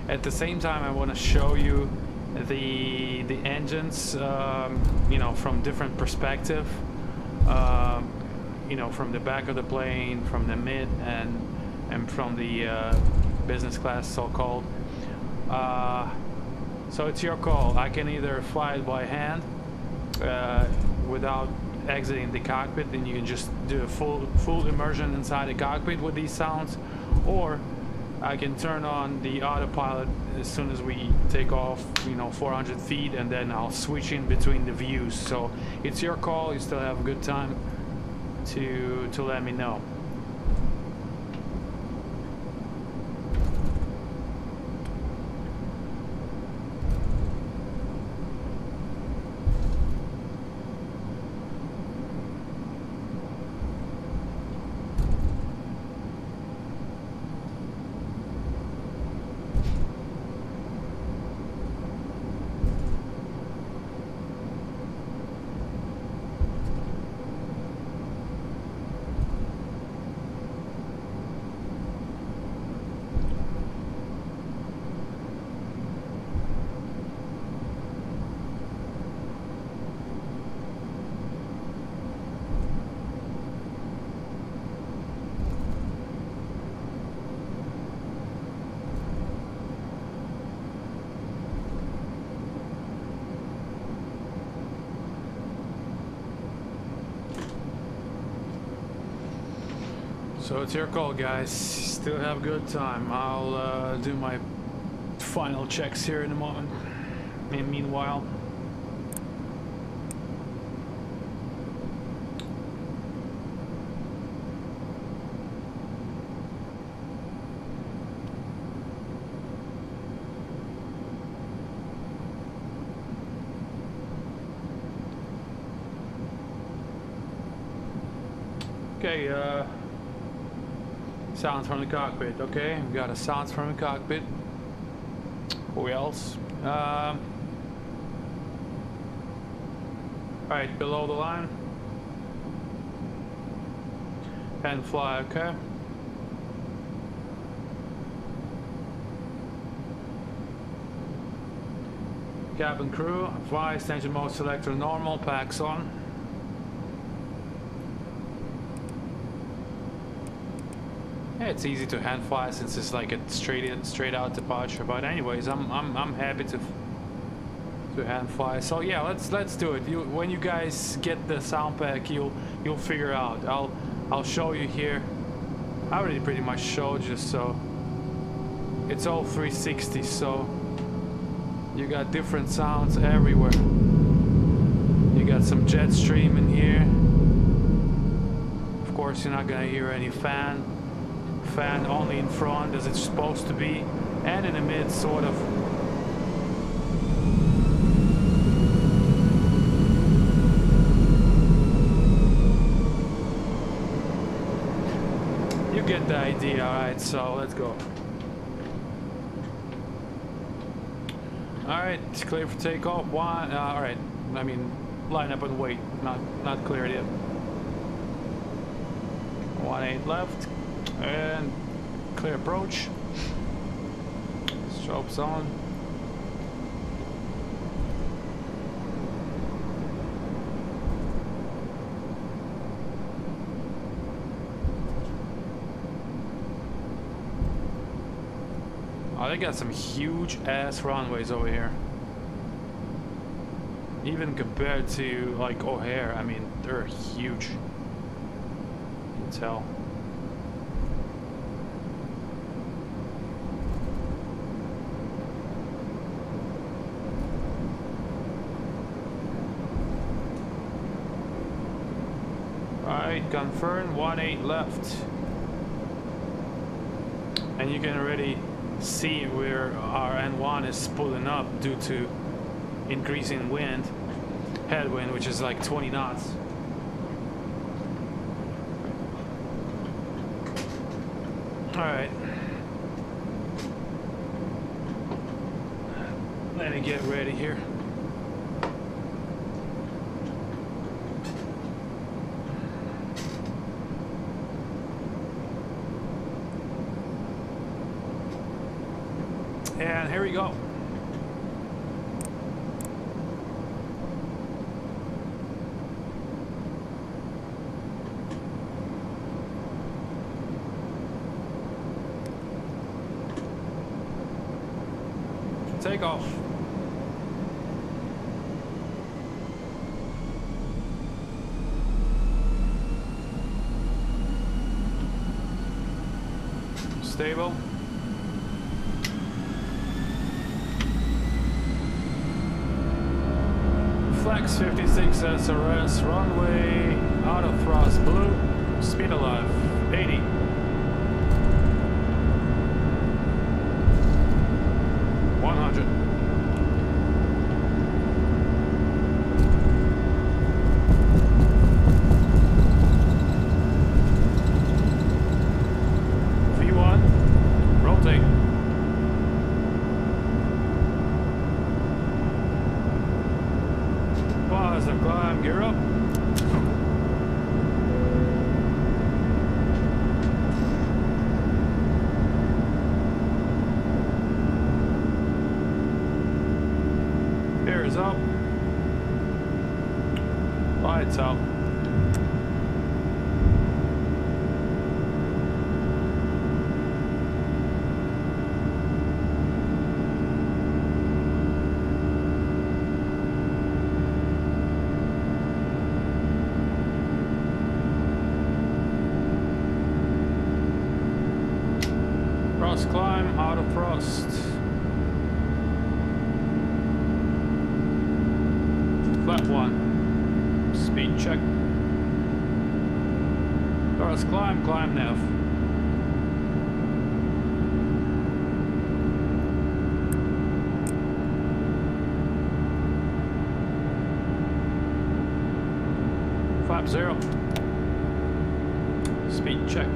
at the same time I want to show you the engines, you know, from different perspective. You know, from the back of the plane, from the mid, and from the business class, so-called. So it's your call. I can either fly it by hand without exiting the cockpit, and you can just do a full immersion inside the cockpit with these sounds, or I can turn on the autopilot as soon as we take off, you know, 400 feet, and then I'll switch in between the views. So it's your call. You still have a good time to let me know. So it's your call, guys. Still have a good time. I'll do my final checks here in a moment. And meanwhile, okay, sounds from the cockpit. Okay, we got a sounds from the cockpit. Who else? Right below the line. And fly, okay. Cabin crew, advise engine mode selector normal, packs on. Yeah, it's easy to hand fly since it's like a straight out departure. But anyways, I'm happy to hand fly. So yeah, let's do it. When you guys get the sound pack, you'll figure out. I'll show you here. I already pretty much showed you. So it's all 360. So you got different sounds everywhere. You got some jet stream in here. Of course, you're not gonna hear any fan only in front as it's supposed to be, and in the mid sort of. You get the idea. Alright, so let's go. Alright, it's clear for takeoff. Alright, I mean line up and wait, not cleared yet. 18 left. And clear approach. Strobes on. Oh, they got some huge ass runways over here. Even compared to like O'Hare, I mean, they're huge. You can tell. Alright, confirm, 18 left. And you can already see where our N1 is pulling up due to increasing wind, headwind, which is like 20 knots. Alright. Let me get ready here. And here we go. Take off. Stable. Flex 56 SRS, runway, out of thrust blue, speed alive, 80. Climb, gear up. Gears up. Lights out. Cross climb, out of thrust. Flat 1. Speed check. Cross climb, climb nav. Flap 0. Speed check.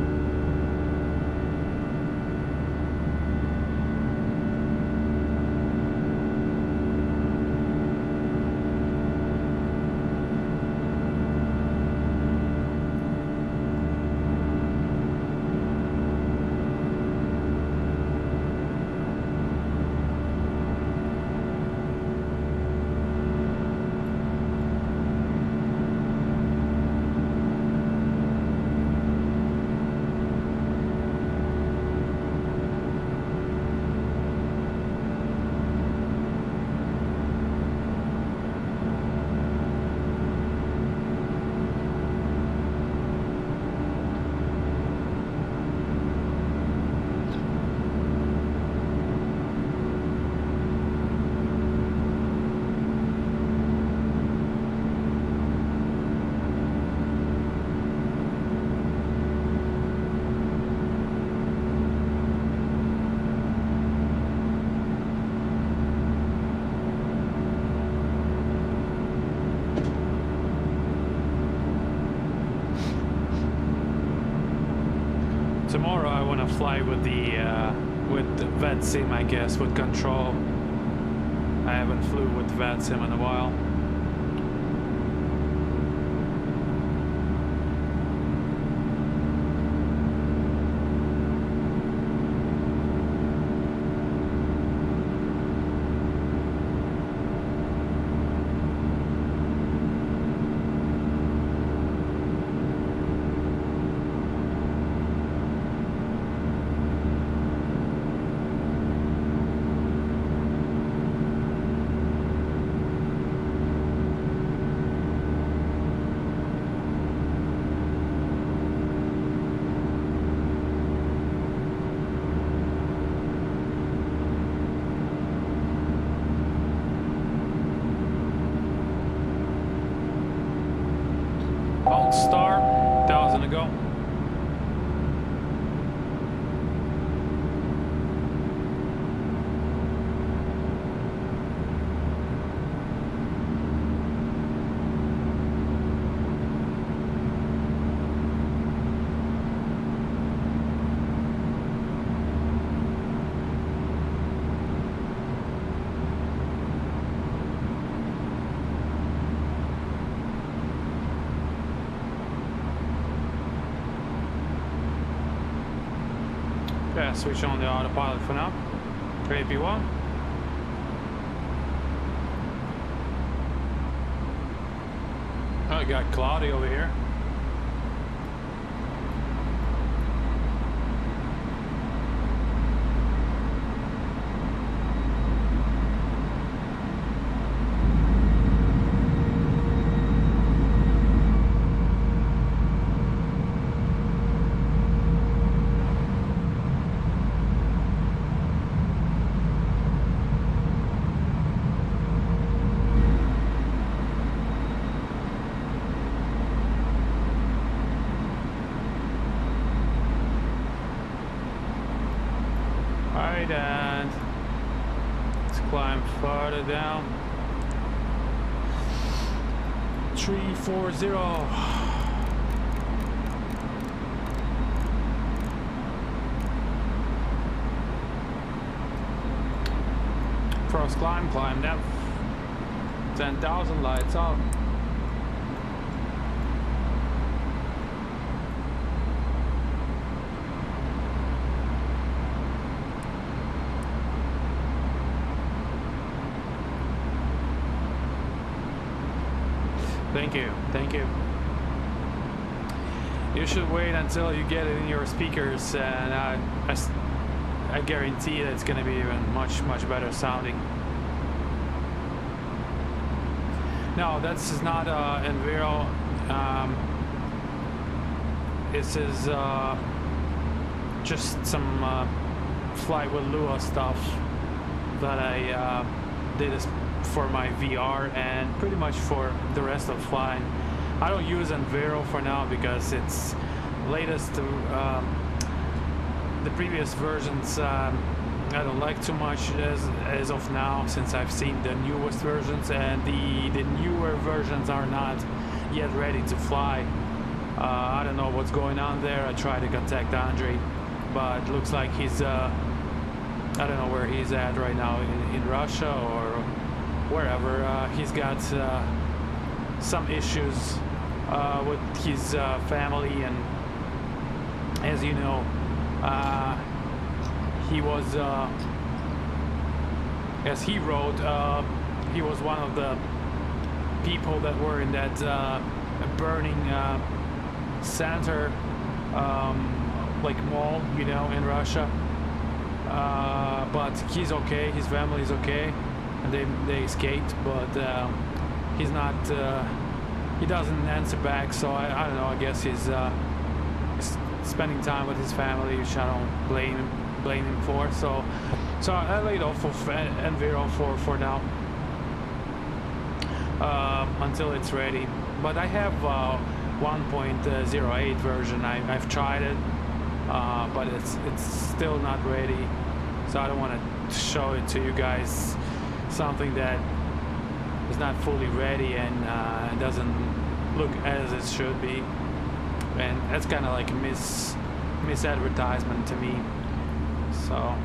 gonna fly with the VET-SIM, I guess, with control. I haven't flew with VET-SIM in a while. Star, 1,000 to go. Yeah, switch on the autopilot for now. AP1. Oh, it got cloudy over here. Alright, and let's climb farther down. 340. First climb down. 10,000 lights out. Thank you. You should wait until you get it in your speakers, and I guarantee that it's going to be even much better sounding. No, this is not Enviro. This is just some flight with Lua stuff that I did for my VR and pretty much for the rest of flying. I don't use Enviro for now because it's latest to the previous versions. I don't like too much as of now, since I've seen the newest versions, and the newer versions are not yet ready to fly. I don't know what's going on there. I tried to contact Andre, but looks like he's I don't know where he's at right now, in Russia or wherever. He's got some issues with his family, and as you know, he was, as he wrote, he was one of the people that were in that burning center, like mall, you know, in Russia. But he's okay, his family is okay, and they escaped, but he's not, he doesn't answer back, so I don't know, I guess he's spending time with his family, which I don't blame him for. So I laid off of Enviro for now, until it's ready. But I have 1.08 version. I've tried it, but it's still not ready, so I don't want to show it to you guys, something that is not fully ready and doesn't look as it should be, and that's kind of like misadvertisement to me. So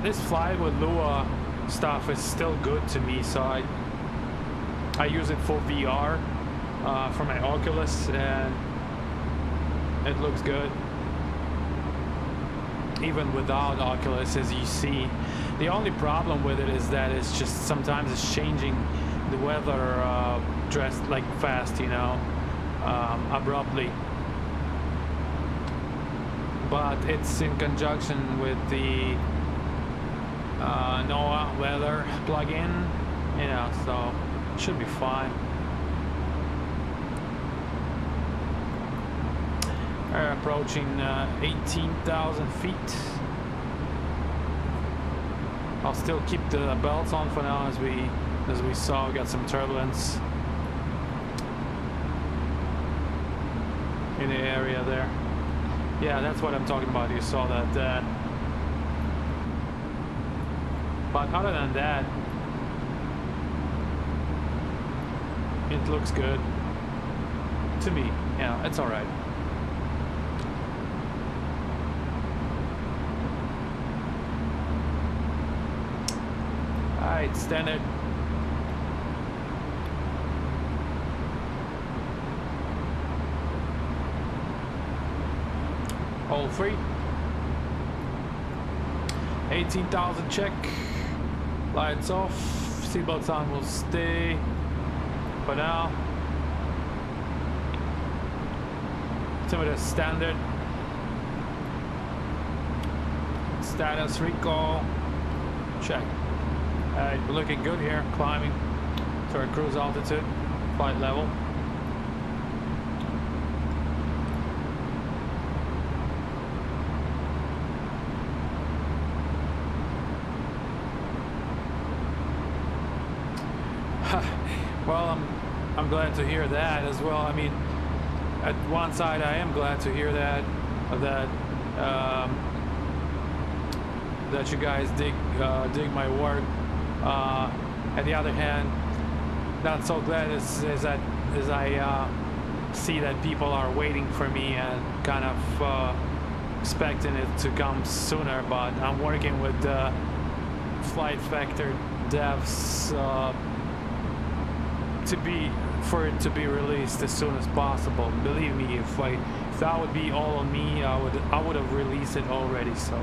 this flight with Lua stuff is still good to me, so I use it for VR for my Oculus, and it looks good even without Oculus, as you see. The only problem with it is that it's just sometimes it's changing the weather dressed like fast, you know, abruptly. But it's in conjunction with the NOAA weather plugin, you know, so it should be fine. We're approaching 18,000 feet. I'll still keep the belts on for now, as we saw, we got some turbulence in the area there. Yeah, that's what I'm talking about. You saw that. But other than that, it looks good to me. Yeah, it's all right. All right, standard. All free. 18,000 check. Lights off. Seatbelts on will stay for now. Altimeter standard. Status recall. Check. Alright, we're looking good here. Climbing to our cruise altitude, flight level. Well, I'm glad to hear that as well. I mean, at one side I am glad to hear that that you guys dig my work. On the other hand, not so glad as I see that people are waiting for me and kind of expecting it to come sooner. But I'm working with Flight Factor devs for it to be released as soon as possible. Believe me, if that would be all on me, I would have released it already. So.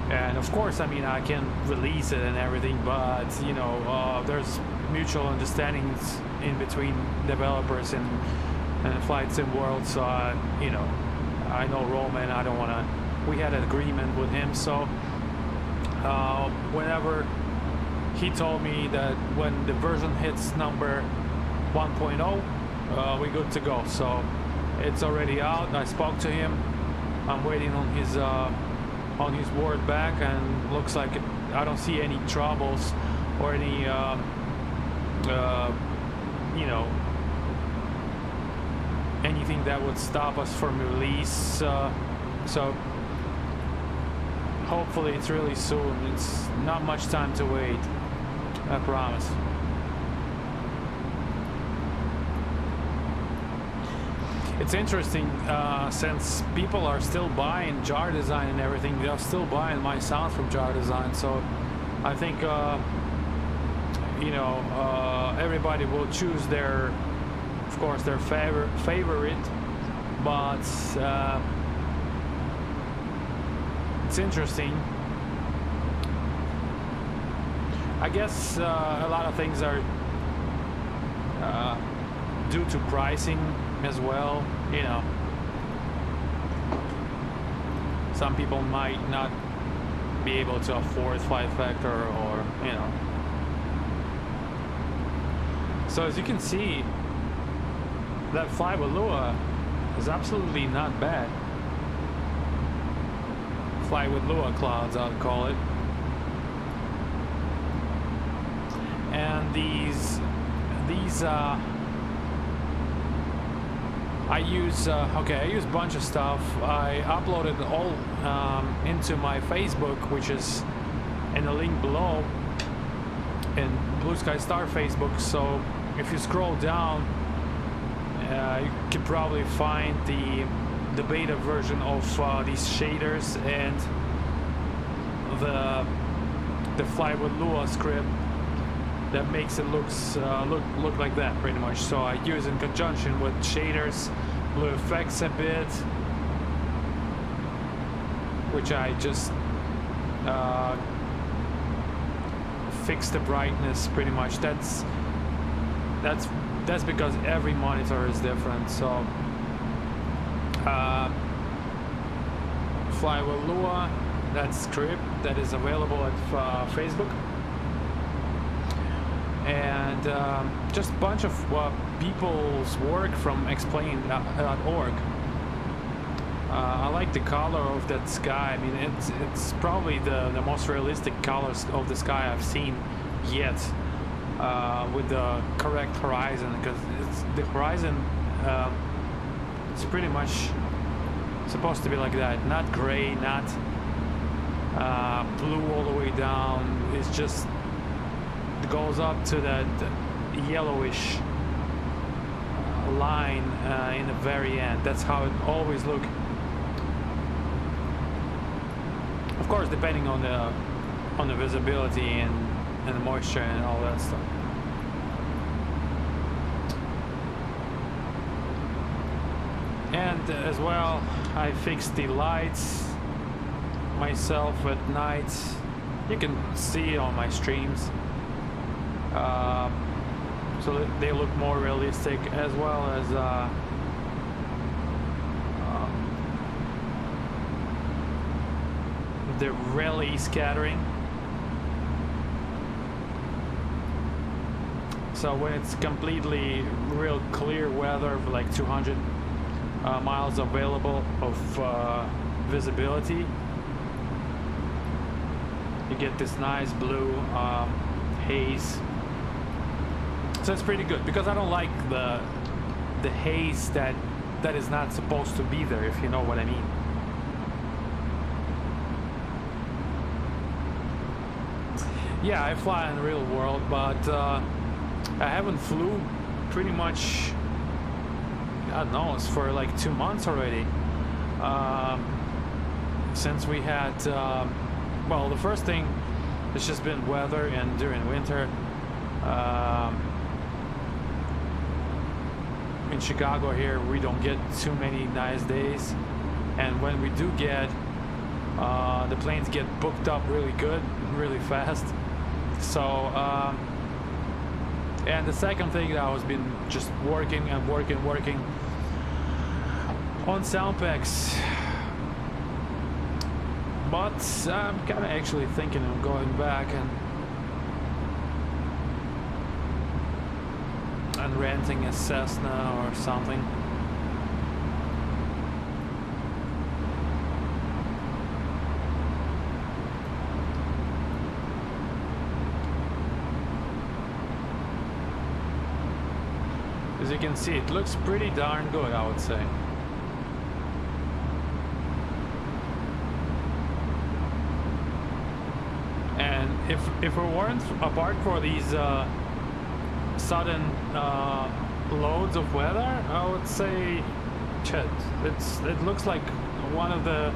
And of course, I mean, I can release it and everything, but you know, there's mutual understandings in between developers and flight sim world. So you know, I know Roman. I don't want to. We had an agreement with him, so whenever he told me that when the version hits number 1.0, we're good to go. So it's already out. I spoke to him. I'm waiting on his word back, and looks like I don't see any troubles or any you know, anything that would stop us from release. So hopefully it's really soon. It's not much time to wait, I promise. It's interesting, since people are still buying Jar Design and everything, they're still buying my sound from Jar Design. So I think, you know, everybody will choose their, of course, their favorite. But it's interesting. I guess a lot of things are due to pricing as well, you know. Some people might not be able to afford Flight Factor, or you know. So as you can see, that flight with Lua is absolutely not bad. Fly with Lua clouds, I'll call it. And these I use I use a bunch of stuff. I uploaded all into my Facebook, which is and a link below in Blue Sky Star Facebook. So if you scroll down, you can probably find the beta version of these shaders and the Fly with Lua script that makes it look like that pretty much. So I use in conjunction with shaders, blue effects a bit, which I just fix the brightness pretty much. That's because every monitor is different. So Fly with Lua, that script that is available at Facebook, and just a bunch of people's work from explain.org. I like the color of that sky. I mean, it's probably the most realistic colors of the sky I've seen yet, with the correct horizon, because the horizon it's pretty much supposed to be like that, not gray, not blue all the way down. It's just, it goes up to that yellowish line in the very end. That's how it always looks. Of course, depending on the visibility and the moisture and all that stuff. And as well, I fixed the lights myself at night. You can see it on my streams, so that they look more realistic, as well as the Rayleigh scattering. So when it's completely real clear weather, like 200 miles available of visibility, you get this nice blue haze. So it's pretty good, because I don't like the haze that is not supposed to be there, if you know what I mean. Yeah, I fly in the real world, but I haven't flew pretty much, God knows, for like 2 months already, since we had well, the first thing, it's just been weather, and during winter in Chicago here we don't get too many nice days, and when we do get, the planes get booked up really good, really fast. So and the second thing, that I was been just working and working on sound packs, but I'm kind of actually thinking of going back and renting a Cessna or something. As you can see, it looks pretty darn good, I would say. And if it weren't apart for these sudden loads of weather, I would say, shit, it looks like one of the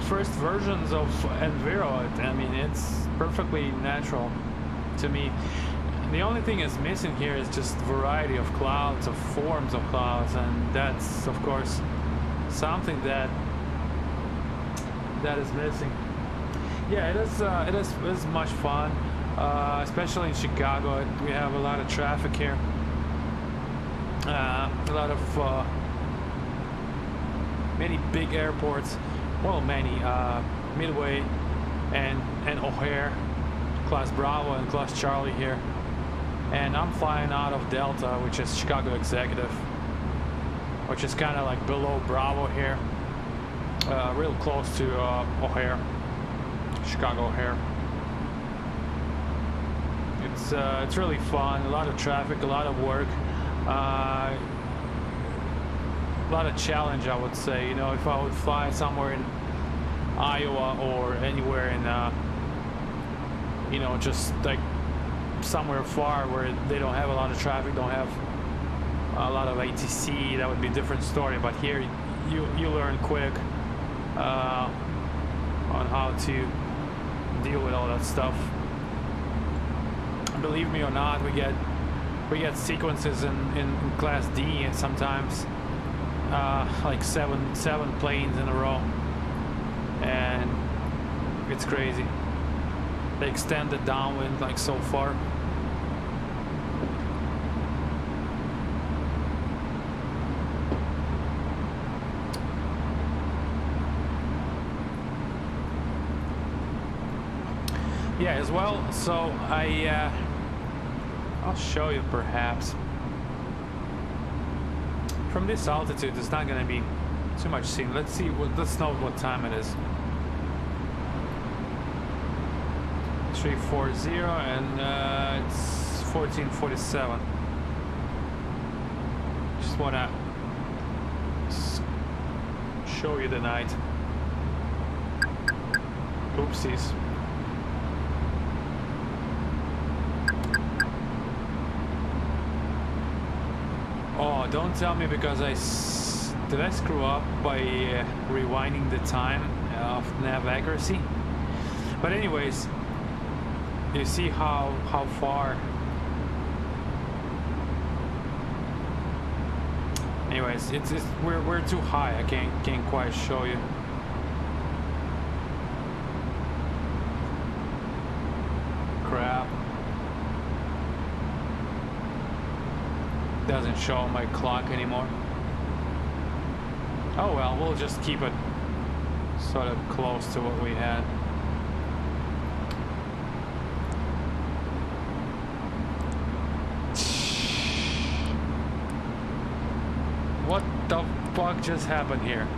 first versions of Enviro. I mean, it's perfectly natural to me. The only thing is missing here is just variety of clouds, of forms of clouds, and that's of course something that is missing. Yeah, it is much fun, especially in Chicago. We have a lot of traffic here, a lot of many big airports. Well, many Midway and O'Hare, Class Bravo and Class Charlie here. And I'm flying out of Delta, which is Chicago Executive, which is kind of like below Bravo here, real close to O'Hare, Chicago O'Hare. It's really fun, a lot of traffic, a lot of work, a lot of challenge, I would say. You know, if I would fly somewhere in Iowa or anywhere in you know, just like somewhere far where they don't have a lot of traffic, don't have a lot of ATC, that would be a different story. But here you learn quick on how to deal with all that stuff. Believe me or not, we get sequences in Class D and sometimes like seven planes in a row, and it's crazy. They extend the downwind like so far. Yeah, as well. So I'll show you perhaps. From this altitude, it's not going to be too much seen. Let's see. Let's know what time it is. 340, and it's 14:47. Just want to show you the night. Oopsies. Oh, don't tell me, because did I screw up by rewinding the time of nav accuracy? But anyways, you see how far. Anyways, we're too high. I can't quite show you. Crap. Doesn't show on my clock anymore. Oh well, we'll just keep it sort of close to what we had. What the fuck just happened here?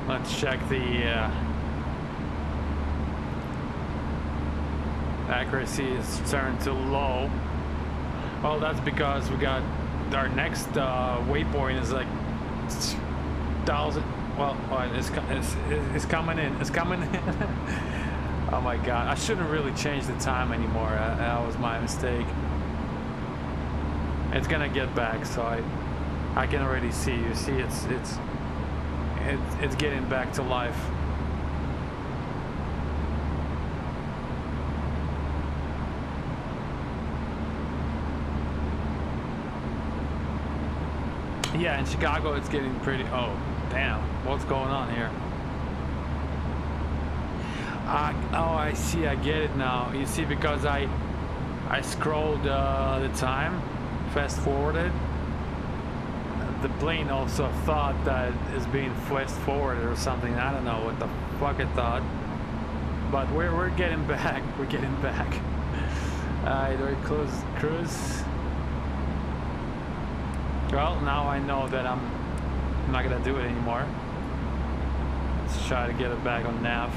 Let's check the accuracy is turned to low. Well, that's because we got our next waypoint is like 1,000. Well, it's coming in. It's coming in. Oh my god! I shouldn't really change the time anymore. That was my mistake. It's gonna get back, so I can already see. You see, it's getting back to life. Yeah, in Chicago it's getting pretty. Oh, damn! What's going on here? Oh, I see. I get it now. You see, because I scrolled the time, fast forwarded. The plane also thought that it's being fast forwarded or something. I don't know what the fuck it thought. But we're getting back. We're getting back. Alright, we're cruise. Well, now I know that I'm not gonna do it anymore. Let's try to get it back on nav.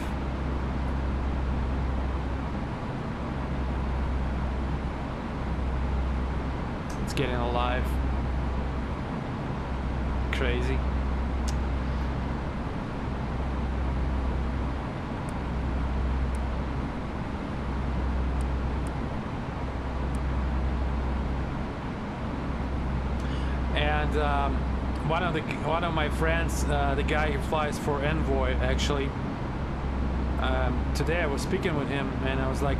It's getting alive. Crazy. And one of my friends, the guy who flies for Envoy, actually, today I was speaking with him, and I was like,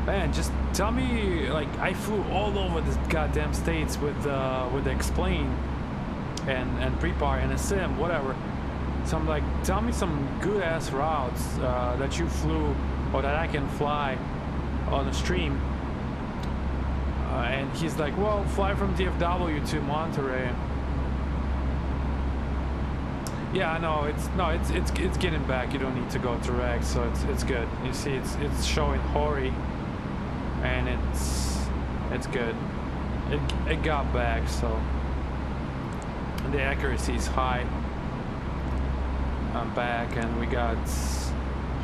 man, just tell me, like, I flew all over the goddamn states with the Explain and Prepar and a sim, whatever. So I'm like, tell me some good ass routes that you flew or that I can fly on the stream. And he's like, well, fly from DFW to Monterrey. Yeah, no, it's getting back. You don't need to go direct, so it's good. You see, it's showing Hori, and it's good. It got back, so the accuracy is high. I'm back, and we got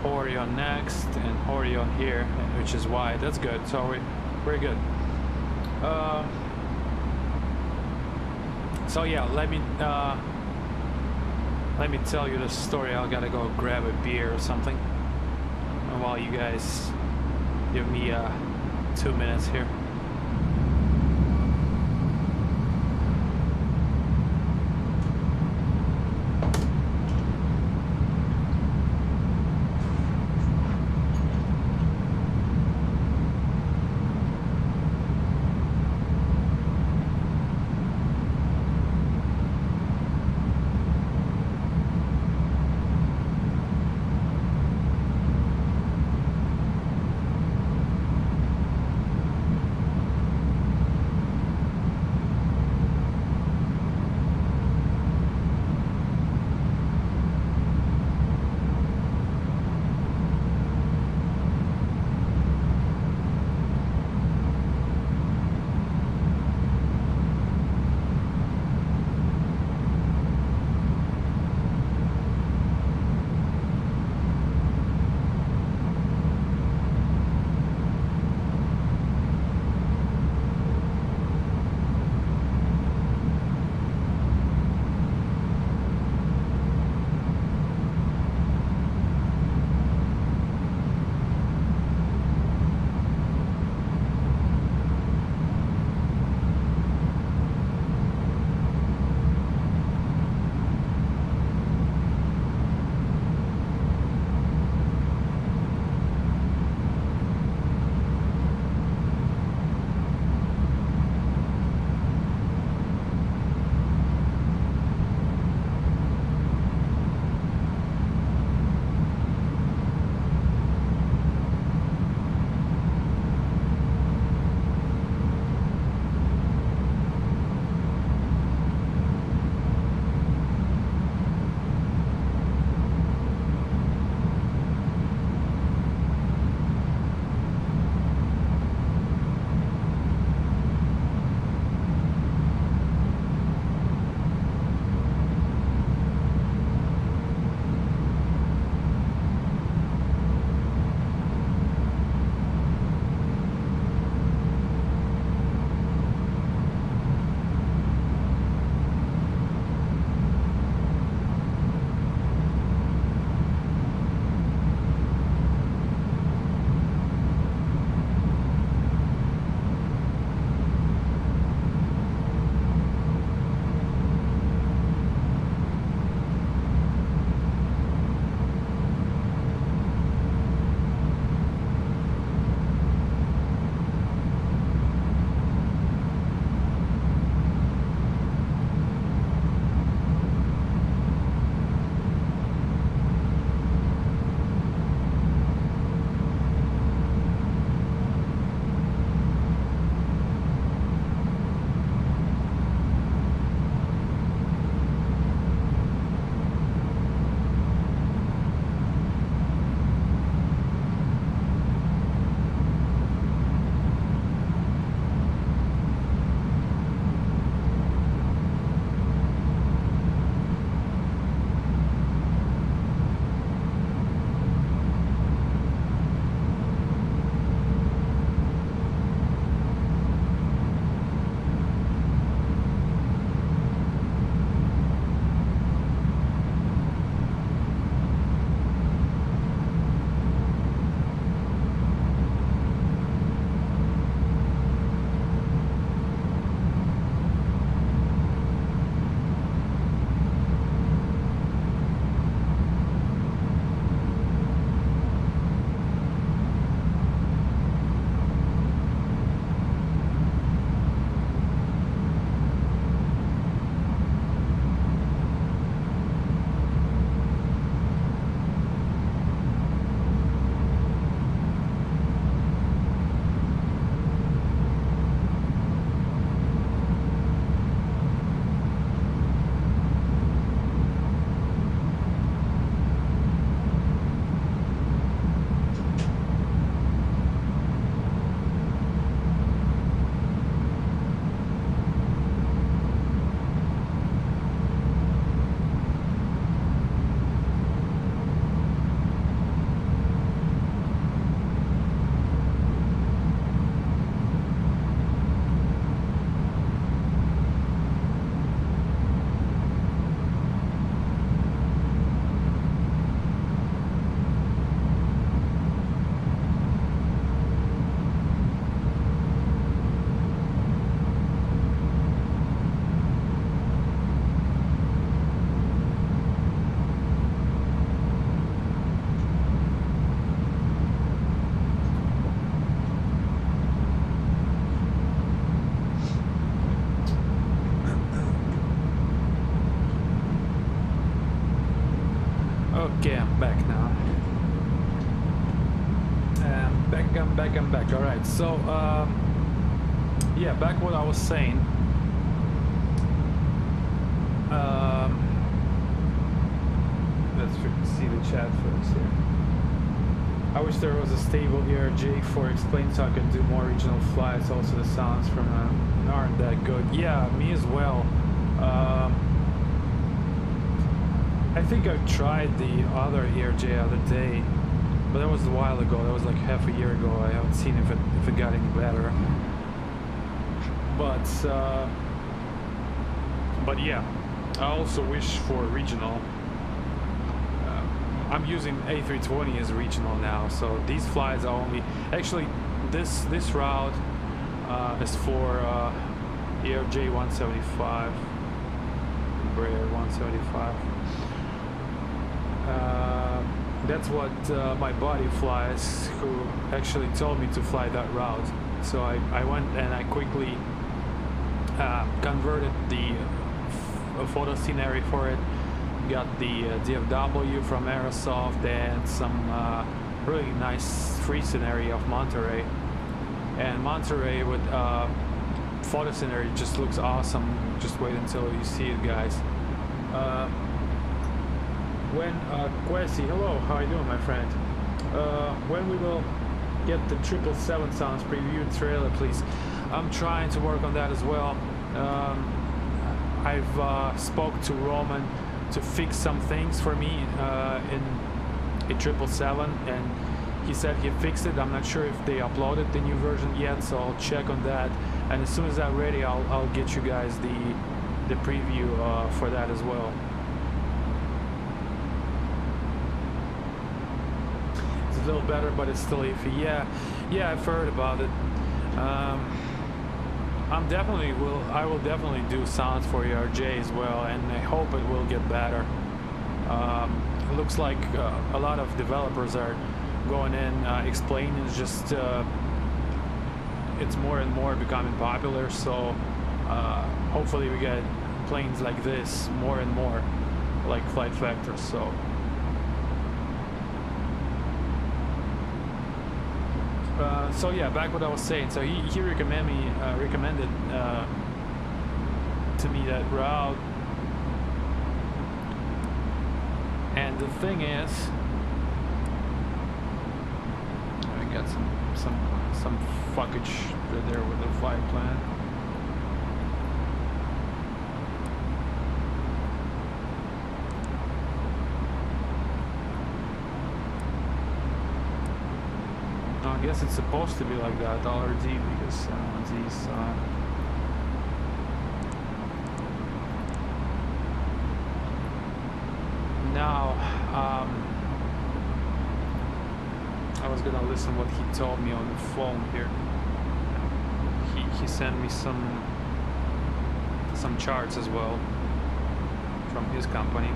Orion next and Orion here, which is wide. That's good. So we're good. So yeah, let me tell you the story. I gotta go grab a beer or something, and while you guys give me 2 minutes here. I'm back now. I'm back. All right. So, yeah, back what I was saying. Let's see the chat first here. I wish there was a stable ERJ for explain so I could do more regional flights. Also, the sounds from aren't that good. Yeah, me as well. I think I tried the other ERJ the other day, but that was a while ago. That was like half a year ago. I haven't seen if it got any better. But yeah, I also wish for regional. I'm using A320 as regional now, so these flights are only actually this route is for ERJ 175, Embraer 175. That's what my buddy flies, who actually told me to fly that route. So I went and I quickly converted the photo scenery for it. Got the DFW from Aerosoft and some really nice free scenery of Monterrey. And Monterrey with photo scenery just looks awesome. Just wait until you see it, guys. Quessy, hello, how are you doing, my friend? When we will get the 777 sounds preview trailer, please? I'm trying to work on that as well. I've spoke to Roman to fix some things for me in a 777, and he said he fixed it. I'm not sure if they uploaded the new version yet, so I'll check on that. And as soon as I'm ready, I'll get you guys the preview for that as well. It's a little better, but it's still iffy. Yeah, I've heard about it. I will definitely do sounds for ERJ as well, and I hope it will get better. It looks like a lot of developers are going in, explaining. It's just it's more and more becoming popular. So hopefully we get planes like this more and more, like Flight Factor. So yeah, back what I was saying. So he recommended to me that route, and the thing is, I got some fuckage there with the flight plan. I guess it's supposed to be like that, $D, because these now I was gonna listen what he told me on the phone here. He sent me some charts as well from his company.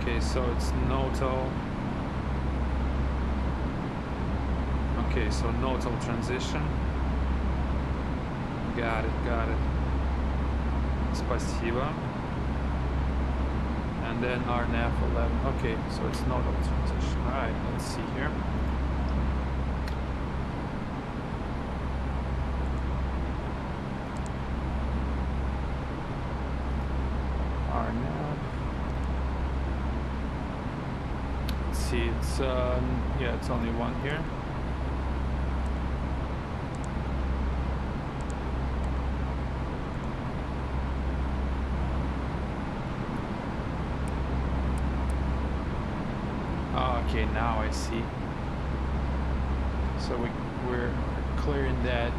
Okay, so it's NOTO. Okay, so NOTO transition. Got it. Спасибо. And then RNAV 11. Okay, so it's NOTO transition. Alright, let's see here. RNAV. See, it's yeah, it's only one here. Okay, now I see. So we're clearing that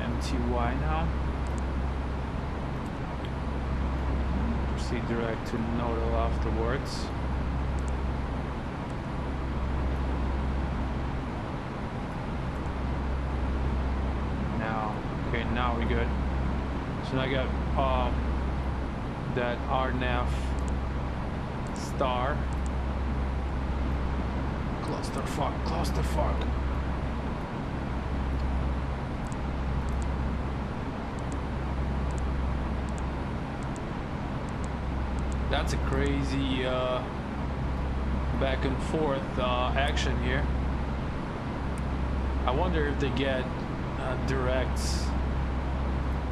MTY now. Proceed direct to nodal afterwards. Okay, now we're good. So I got that RNAV star. Clusterfuck. That's a crazy back and forth action here. I wonder if they get directs.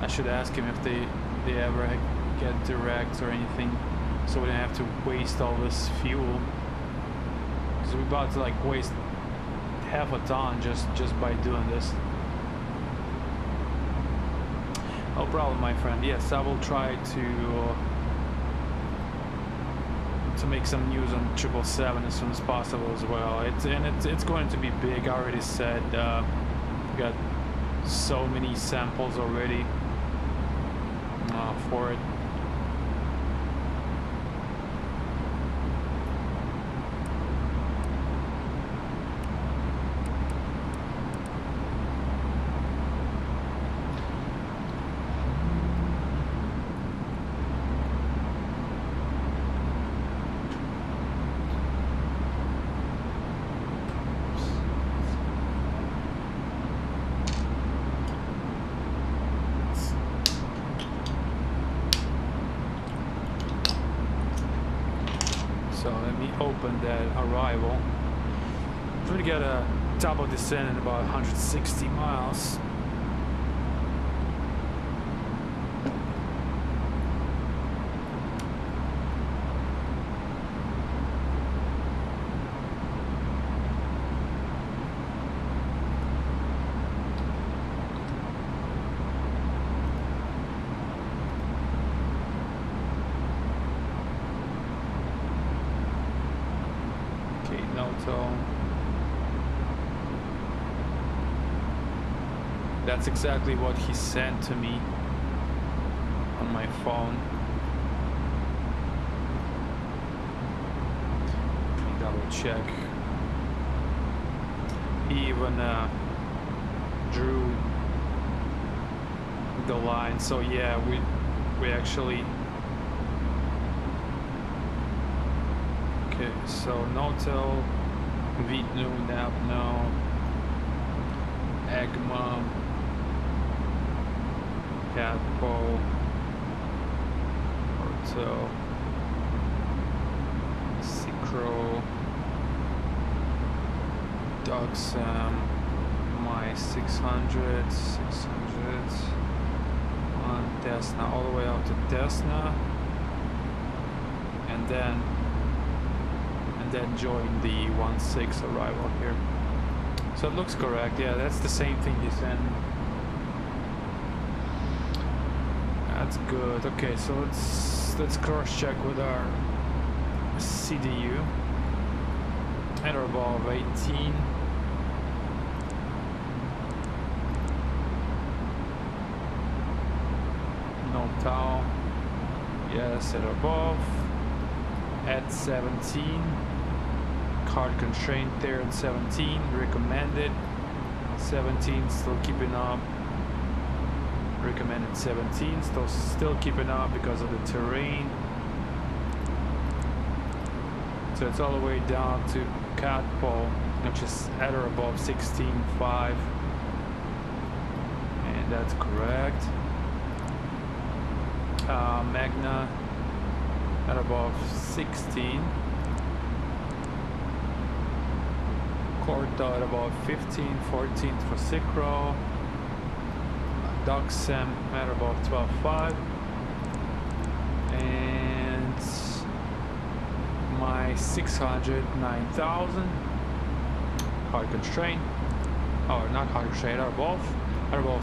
I should ask him if they ever get directs or anything, so we don't have to waste all this fuel. Because we're about to like waste half a ton just by doing this. No problem, my friend. Yes, I will try to make some news on 777 as soon as possible as well. It's going to be big. I already said we got so many samples already for it. So let me open that arrival. We got a double descent in about 160 miles. That's exactly what he sent to me on my phone. Let me double check. He even drew the line, so yeah, we actually. Okay, so Notel, Vitnu, Napno, Agma, Catpo, Orto, Cicro, Dogsam, my 600, on Desna, all the way out to Desna, and then join the 1-6 arrival here. So it looks correct. Yeah, that's the same thing you sent. That's good. Okay, so let's cross-check with our CDU. Interval of 18. No tau. Yes, at above. At 17. Hard constraint there at 17, recommended. 17 still keeping up. Recommended 17, still keeping up because of the terrain. So it's all the way down to Catpole, which is at or above 16.5, and that's correct. Magna at above 16. Corta at about 15, 14 for Cicro. Dogsam at about 12.5. And my 600, 9,000. Hard constraint. Oh, not hard constraint, at above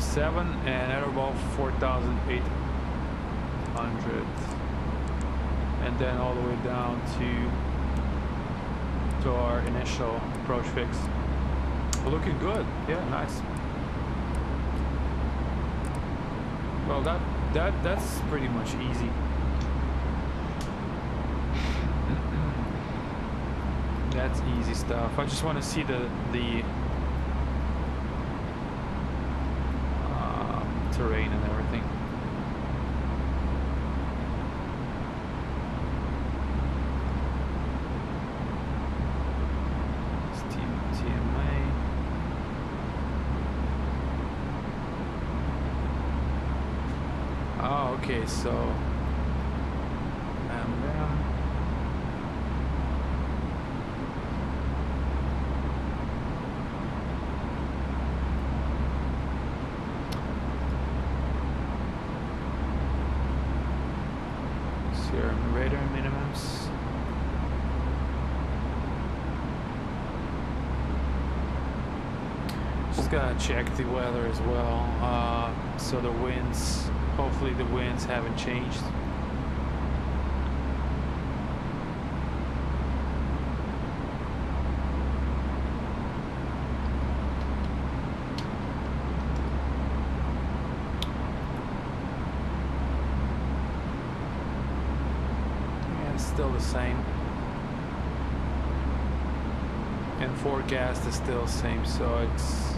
7, and at above 4,800. And then all the way down to our initial approach fix. Looking good. Yeah, nice. Well, that's pretty much easy. That's easy stuff. I just want to see the terrain and everything. Okay, so bam, bam. Just gotta check the weather as well. So the winds, hopefully the winds haven't changed. Yeah, it's still the same. And forecast is still the same, so it's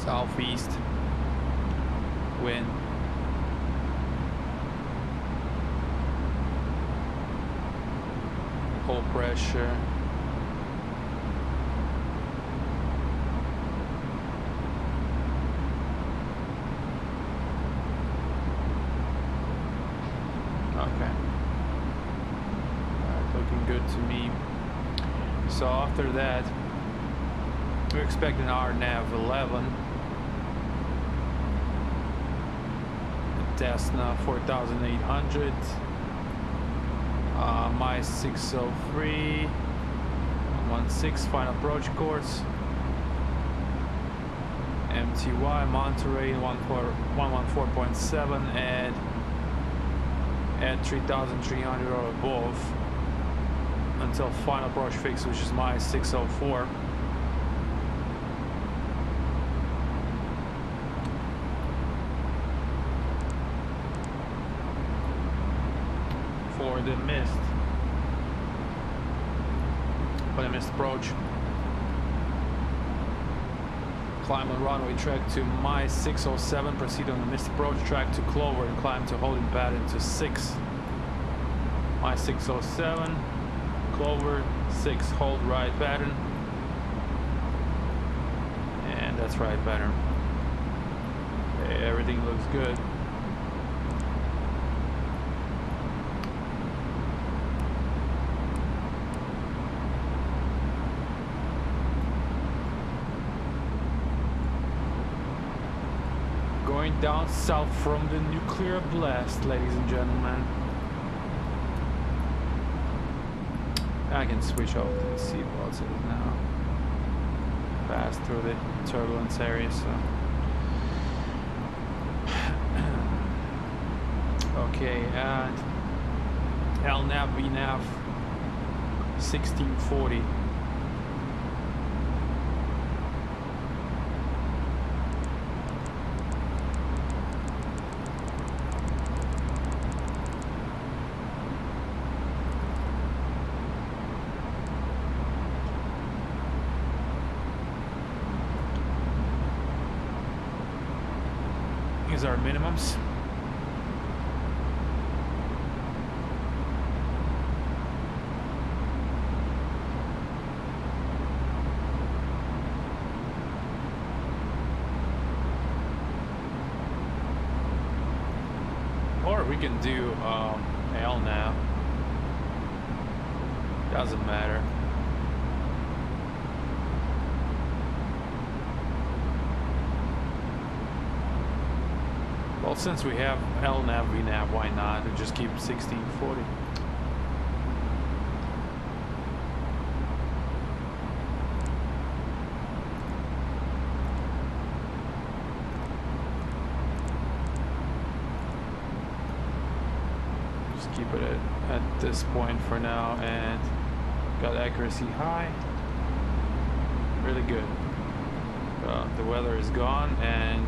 southeast wind. Low pressure. Okay. Looking good to me. So after that, we're expecting our nav 11. Cessna 4800. My 603. 116 final approach course. MTY Monterrey 114.7 and at 3,300 or above until final approach fix, which is my 604. For the missed approach. Climb on runway track to my 607, proceed on the missed approach track to Clover and climb to holding pattern to 6. My 607, Clover, 6, hold right pattern. And that's right pattern. Okay, everything looks good. Going down south from the nuclear blast, ladies and gentlemen. I can switch off the seatbelts now. Pass through the turbulence area, so. Okay, and LNAV, VNAV 1640. These are minimums. Or we can do LNAV. Doesn't matter. Well, since we have LNAV, VNAV, why not? We just keep 1640. Just keep it at this point for now, and got accuracy high. Really good. The weather is gone, and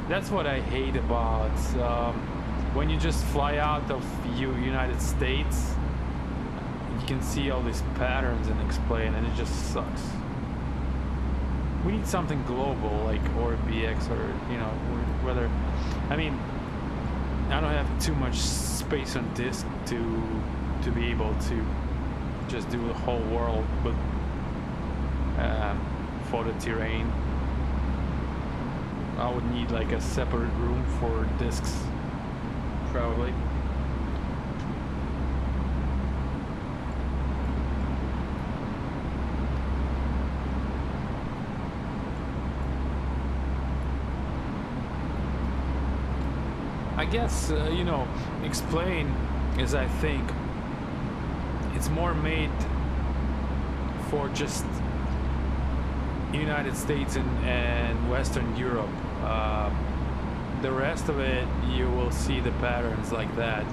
that's what I hate about when you just fly out of United States. You can see all these patterns and explain, and it just sucks. We need something global like ORBX, or you know, whether, I mean, I don't have too much space on disk to be able to just do the whole world, but for the terrain I would need like a separate room for discs, probably. I guess, you know, explain is, I think, it's more made for just United States and Western Europe. The rest of it, you will see the patterns like that.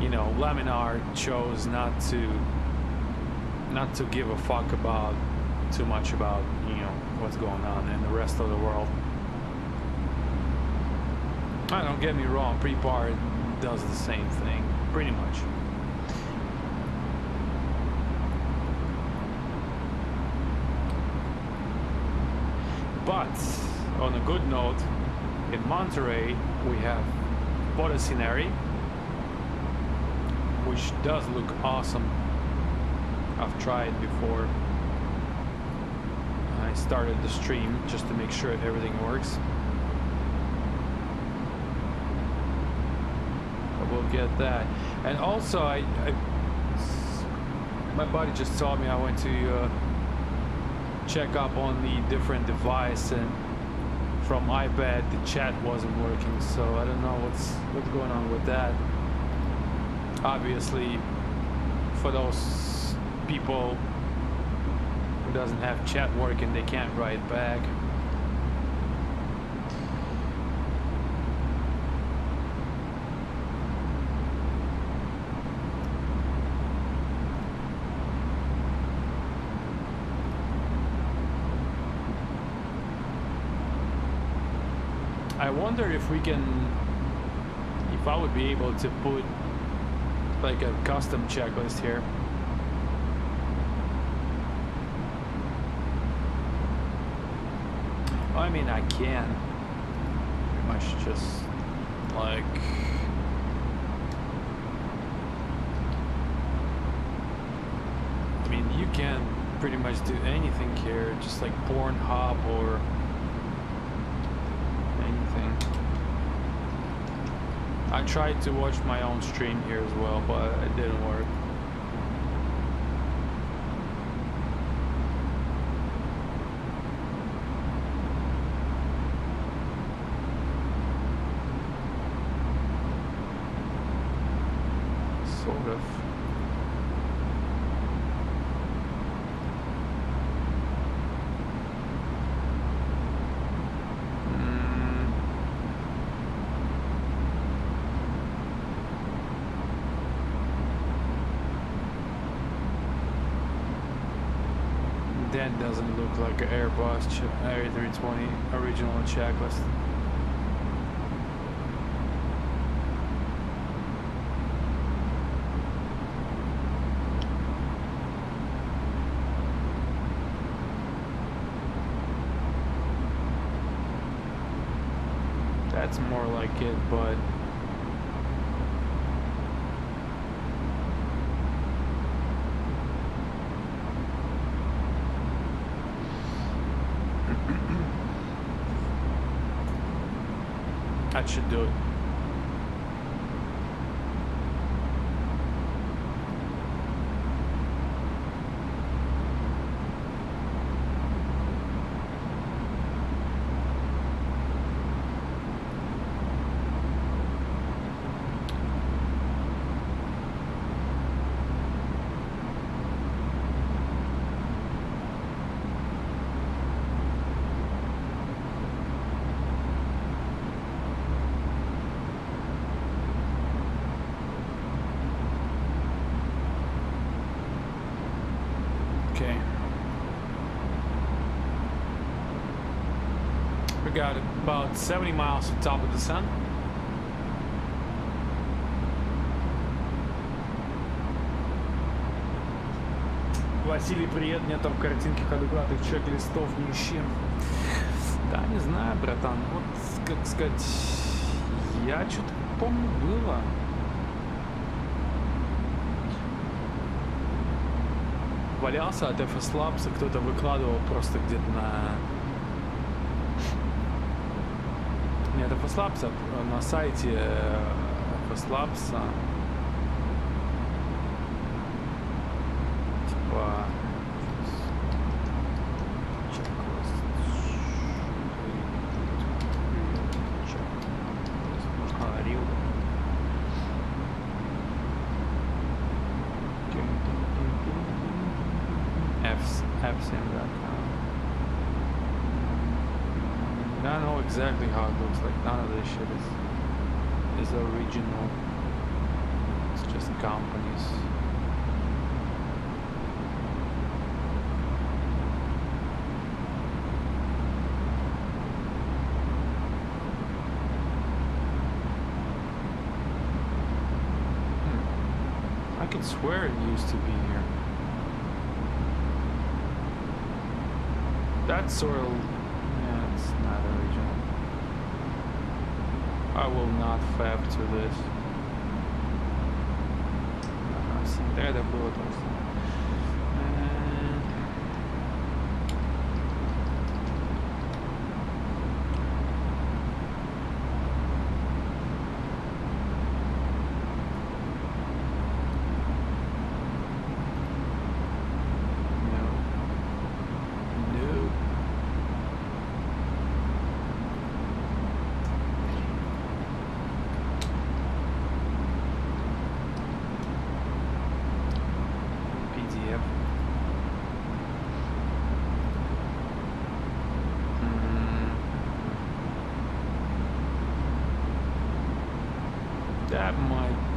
You know, Laminar chose not to give a fuck about too much about, you know, what's going on in the rest of the world. Don't get me wrong, Prepar does the same thing, pretty much. But on a good note, in Monterrey we have photo scenery, which does look awesome. I've tried before. I started the stream just to make sure everything works. But we'll get that. And also, my buddy just told me I went to check up on the different device, and from iPad the chat wasn't working, so I don't know what's going on with that. Obviously, for those people who doesn't have chat working, they can't write back. I wonder if I would be able to put like a custom checklist here. I mean, I can pretty much just like you can pretty much do anything here, just like Pornhub or anything. I tried to watch my own stream here as well, but it didn't work. Sort of. That doesn't look like an Airbus A320 original checklist. That's more like it, but that should do it. Okay. We got about 70 miles to the top of the sun. Василий, привет, нет там картинки кадыгатых чек-листов ни с чем. Да, не знаю, братан, вот, как сказать, я что-то помню было. Валялся от FS Labs, кто-то выкладывал просто где-то на... Нет, FS Labs, а на сайте FS Labs. Типа... Говорил. fsim.com. I know exactly how it looks like. None of this shit is original. It's just companies. I can swear it used to be here. That sort of, yeah, it's not original. I will not fab to this. Всегда это было просто.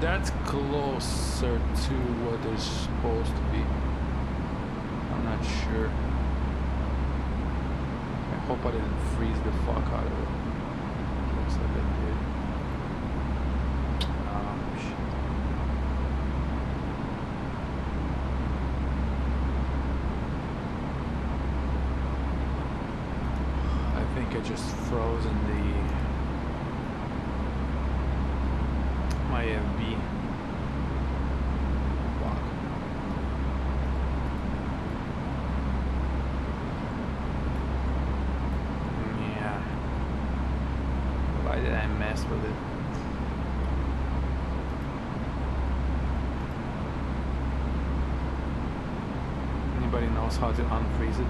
That's closer to what it's supposed to be. I'm not sure. I hope I didn't freeze the fuck out of it. Looks like I did. Oh shit. I think I just froze in my FB. Fuck. Yeah. Why did I mess with it? Anybody knows how to unfreeze it?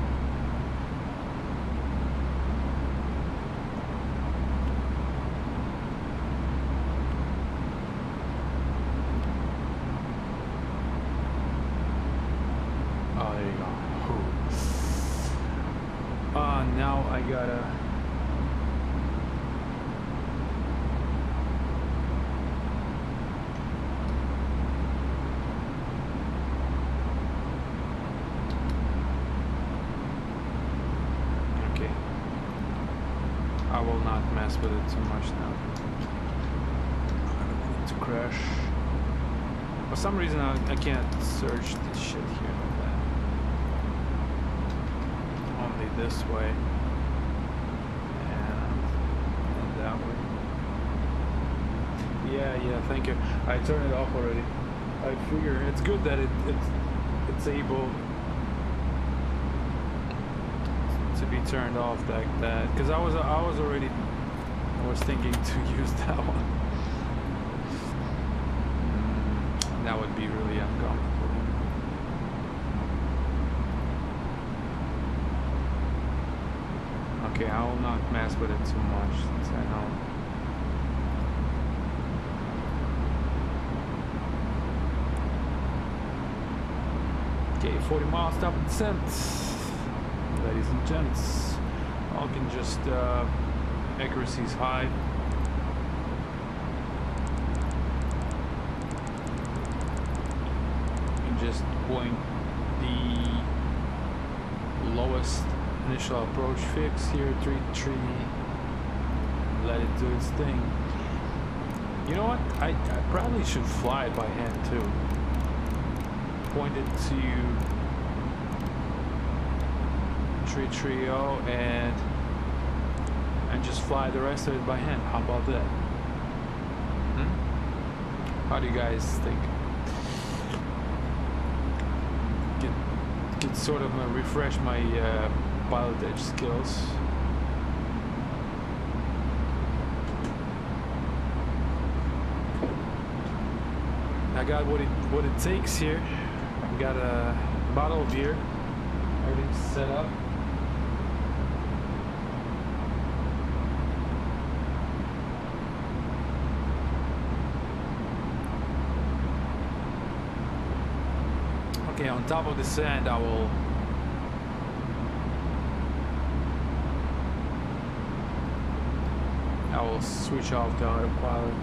Now I gotta okay. I will not mess with it too much now. I don't want it to crash. For some reason I can't search this shit here like that. Only this way. Yeah, thank you. I turned it off already. I figure it's good that it's able to be turned off like that. Because I was thinking to use that one. That would be really uncomfortable. Okay, I will not mess with it too much since I know. Okay, 40 miles stop and descent. Ladies and gents, I can just accuracy is high. You can just point the lowest initial approach fix here, 3-3. Let it do its thing. You know what? I probably should fly it by hand too. Point it to 330 and just fly the rest of it by hand. How about that? How do you guys think? Get sort of refresh my pilotage skills. I got what it takes here. Got a bottle of beer. Everything's set up. Okay, on top of the sand, I will I will switch off the autopilot.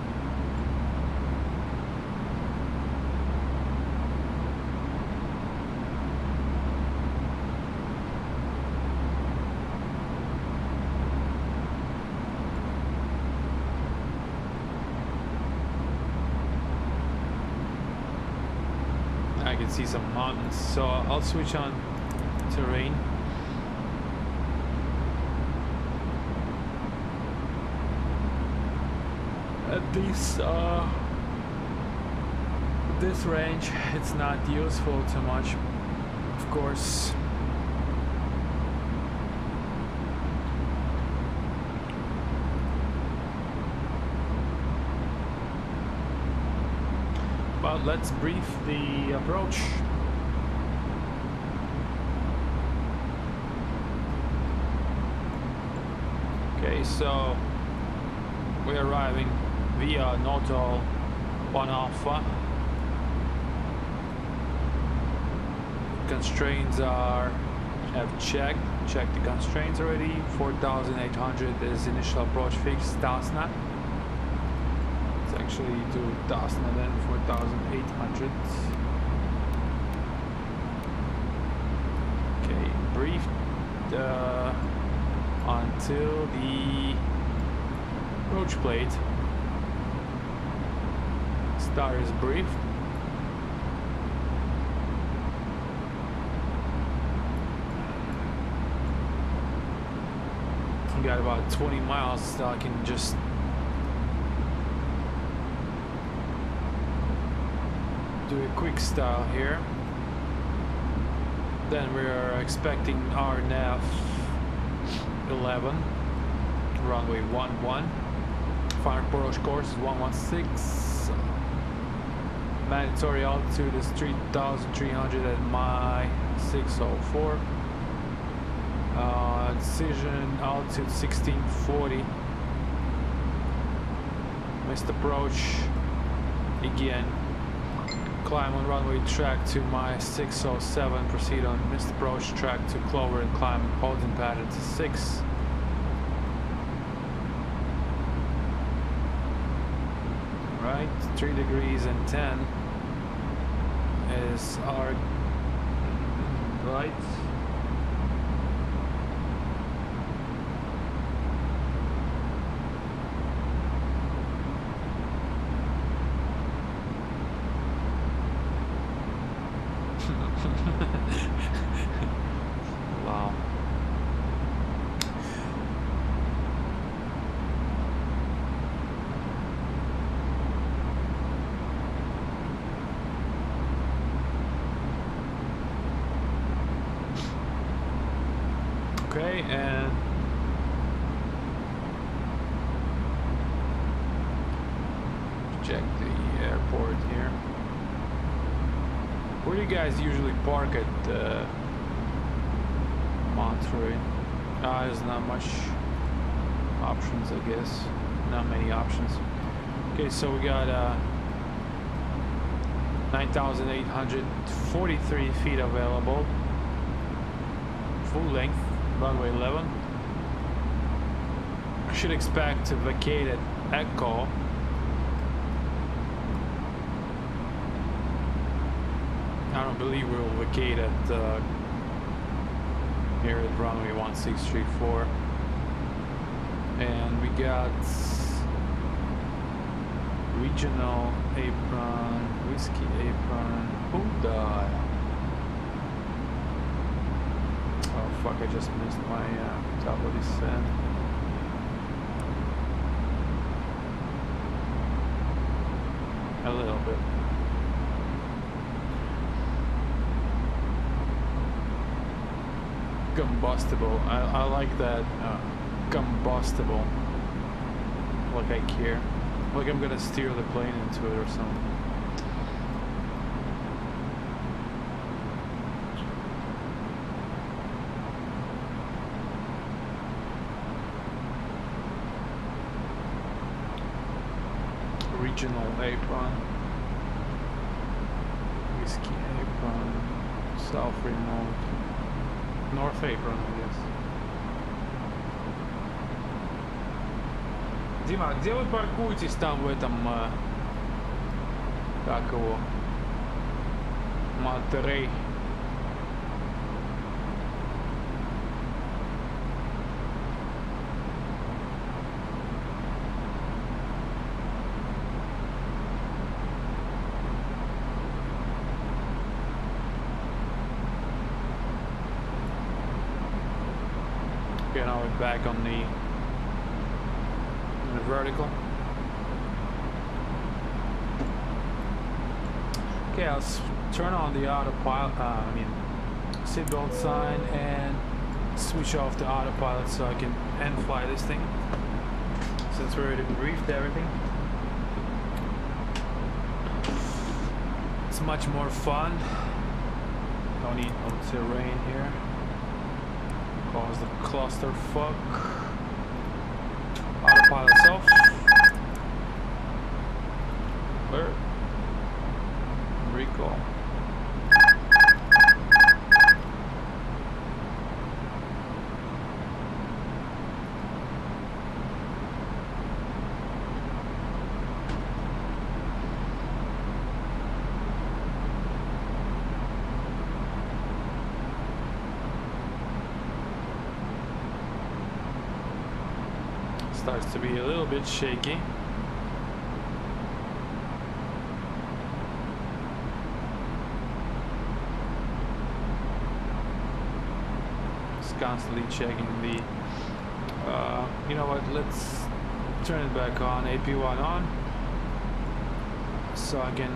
I can see some mountains, so I'll switch on terrain. At this range, it's not useful too much, of course. But let's brief the approach. Okay, so we're arriving via Notal 1 Alpha. Constraints have checked the constraints already. 4,800 is initial approach fix, Cessna. It's actually to Cessna then, 4,800. Okay, briefed until the approach plate. Star is briefed. We got about 20 miles, so I can just do a quick style here. Then we are expecting our nav 11, runway 11. Final approach course is 116. Mandatory altitude is 3,300 at my 604. Decision altitude 1640. Missed approach again. Climb on runway track to my 607. Proceed on missed approach track to Clover and climb holding pattern to 6. Right, 3 degrees and 10 is our right. Wow. Okay, and check the airport here. Where do you guys usually park at Monterrey? There's not much options, I guess. Not many options. Okay, so we got 9,843 feet available. Full length, runway 11. I should expect to vacate at Echo. I don't believe we will vacate at here at runway 1634. And we got regional apron, whiskey apron, Buddha. Oh fuck, I just missed my top of descent. A little bit. Combustible. I like that combustible. Like I care. Like I'm gonna steer the plane into it or something. Regional apron. Whiskey apron. South remote. North apron, I guess. Дима, где вы паркуетесь там в этом, как его, Монтеррей? Okay, now we're back on the vertical. Okay, I'll turn on the autopilot, seatbelt sign, and switch off the autopilot so I can end fly this thing. Since we already briefed everything, it's much more fun. Don't need no terrain here. Cause the clusterfuck. Autopilot's off. Clear. Recall. Starts to be a little bit shaky. Just constantly checking the you know what, let's turn it back on, AP1 on, so I can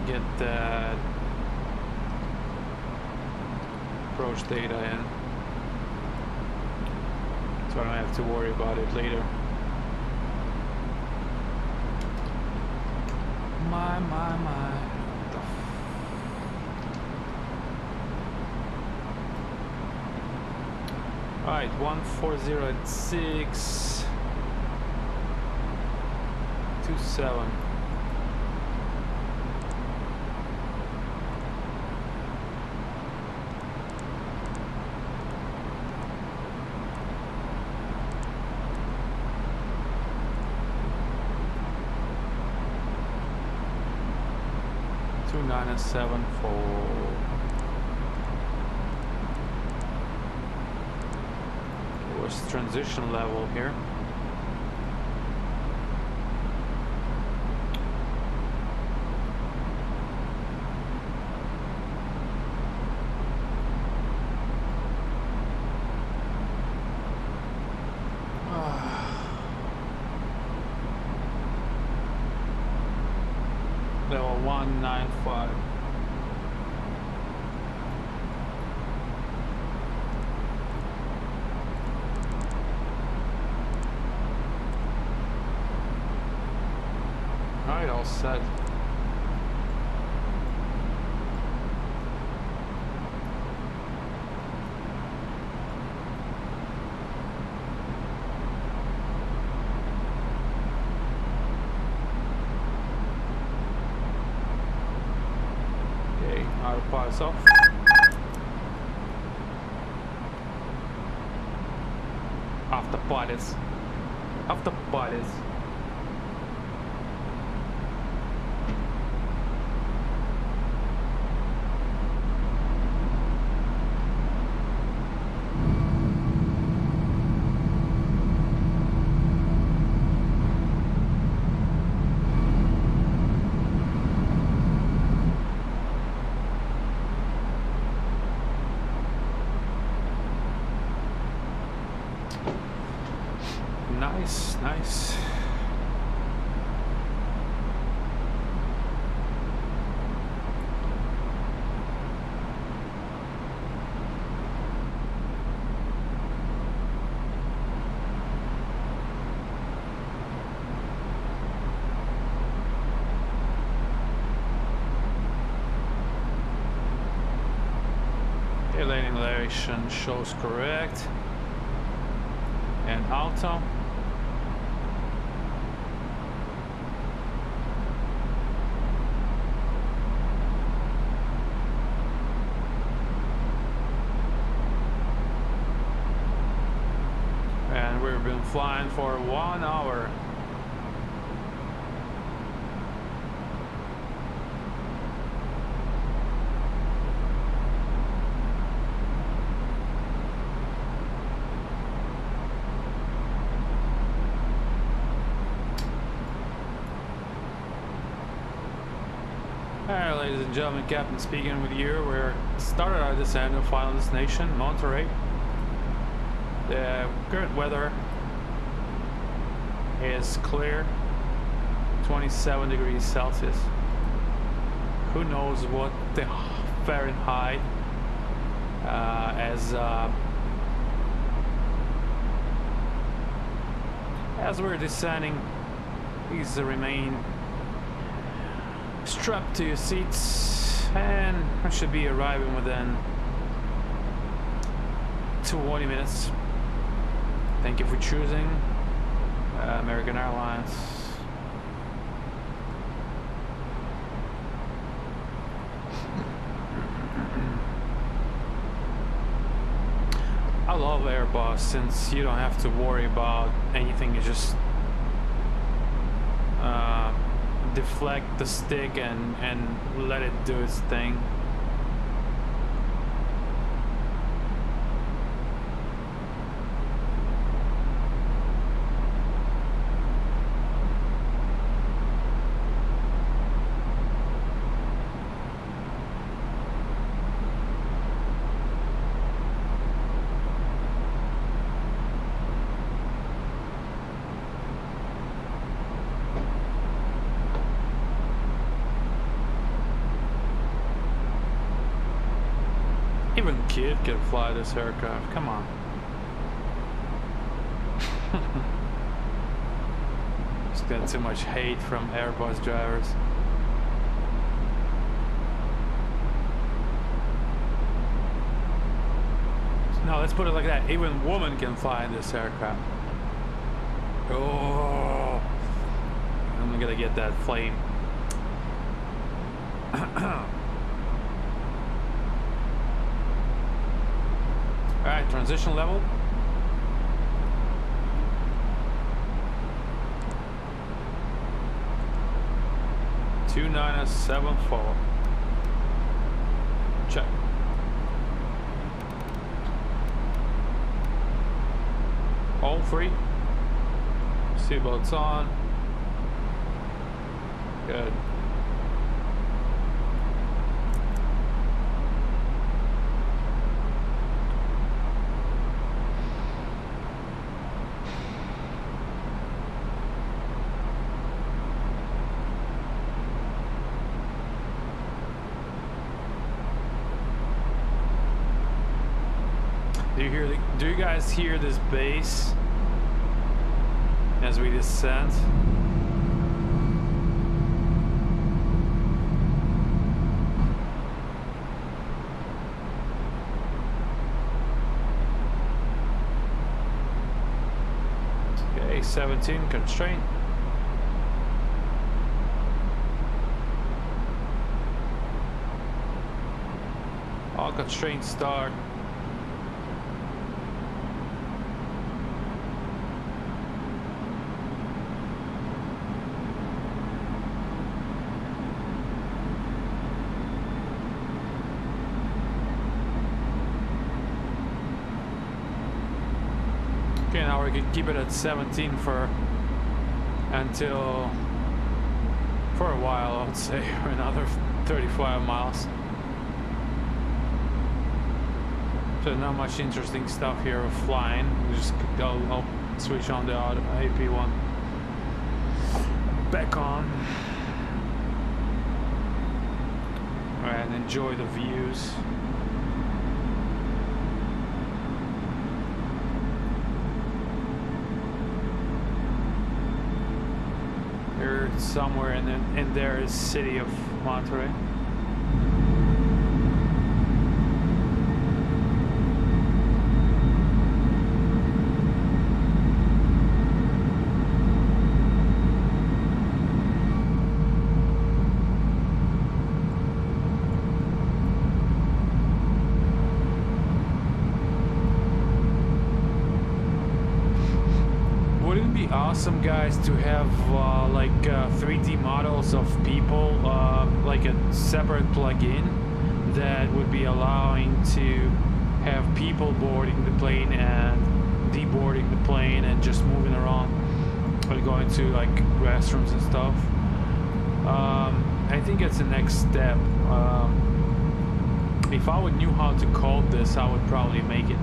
get that approach data in. So I don't have to worry about it later. My. Alright, 140 at 6 27. Nine and 7 for what's transition level here. Level 195. Alright, all set. Autopilot's off. Autopilot's. Autopilot's. Nice. Okay, landing elevation shows correct. And auto. flying for 1 hour. Alright, ladies and gentlemen, Captain speaking with you. We're started our descent to final destination, Monterrey. The current weather is clear, 27 degrees Celsius. Who knows what the Fahrenheit as we're descending. Please remain strapped to your seats, and I should be arriving within 20 minutes. Thank you for choosing American Airlines. I love Airbus since you don't have to worry about anything. You just deflect the stick and let it do its thing. Even a kid can fly this aircraft. Come on. Just got too much hate from Airbus drivers. No, let's put it like that. Even women can fly this aircraft. Oh, I'm gonna get that flame. Alright, transition level. Two 974. Check. All free. Seatbelts on. Good. Do you guys hear this bass as we descend? Okay, 17 constraint. All constraints start. Okay, now we can keep it at 17 for a while, I would say, or another 35 miles. So not much interesting stuff here of flying. We just I'll switch on the AP1 back on. Alright, and enjoy the views. Here somewhere in there is city of Monterrey. awesome, guys, to have like 3D models of people, like a separate plugin that would be allowing to have people boarding the plane and deboarding the plane and just moving around or going to like restrooms and stuff. I think it's the next step. If I would knew how to code this, I would probably make it.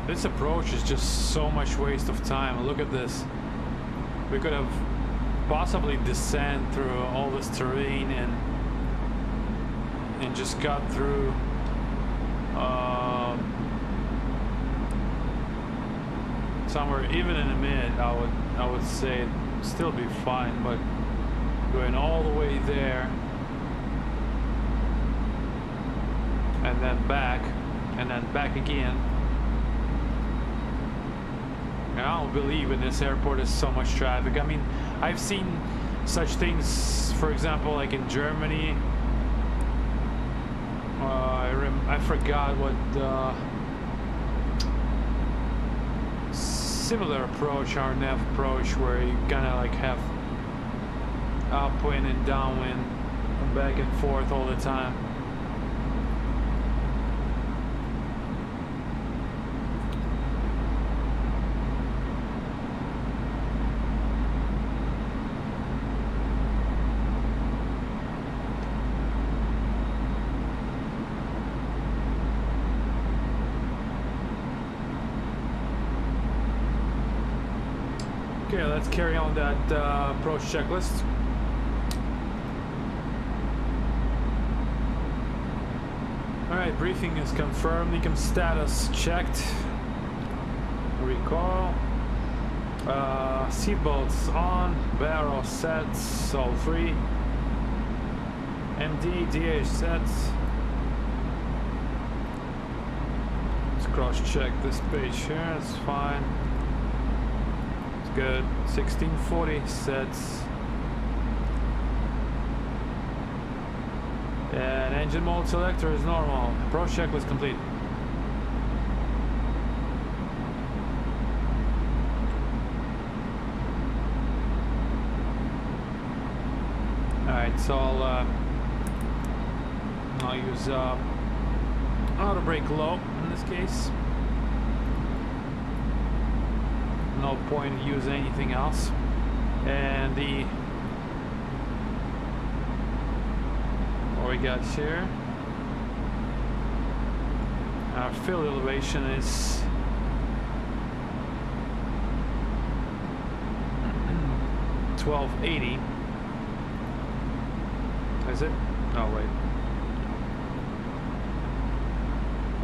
This approach is just so much waste of time. Look at this. We could have possibly descend through all this terrain and just got through somewhere even in a minute. I would say it'd still be fine, but going all the way there and then back again. I don't believe in this airport there's so much traffic. I mean, I've seen such things, for example, like in Germany. I forgot what similar approach, our nav approach, where you kind of like have upwind and downwind, back and forth all the time. Okay, let's carry on that approach checklist. Alright, briefing is confirmed, Ecom status checked. Recall. Seatbelts on, barrel set, all three. MD, DH set. Let's cross check this page here, it's fine. Good. 1640 sets. And engine mode selector is normal. Approach check was complete. Alright, so I'll use auto brake low in this case. No point in using anything else. And what we got here, our field elevation is 1280. Is it? Oh wait.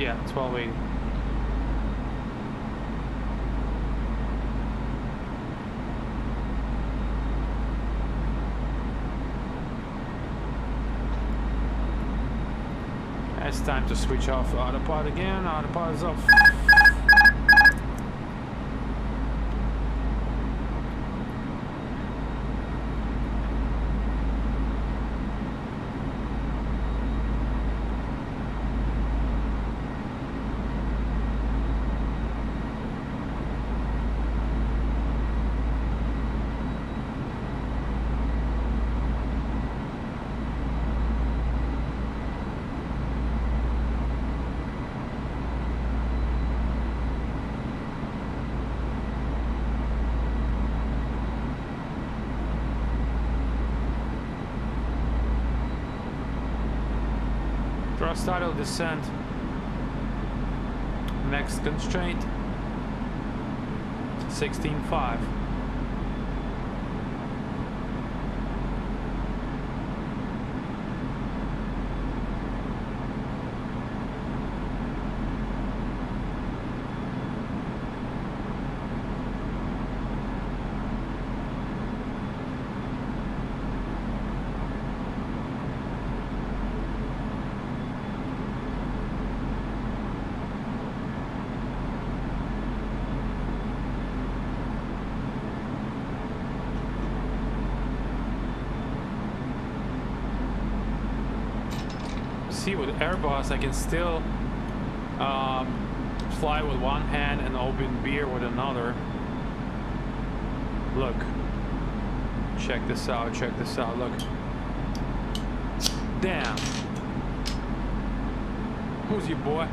Yeah, 1280. It's time to switch off autopilot again. Autopilot is off. Thrust idle descent. Next constraint 16.5. see with Airbus I can still fly with one hand and open beer with another. Look, check this out, look. Damn. Who's your boy?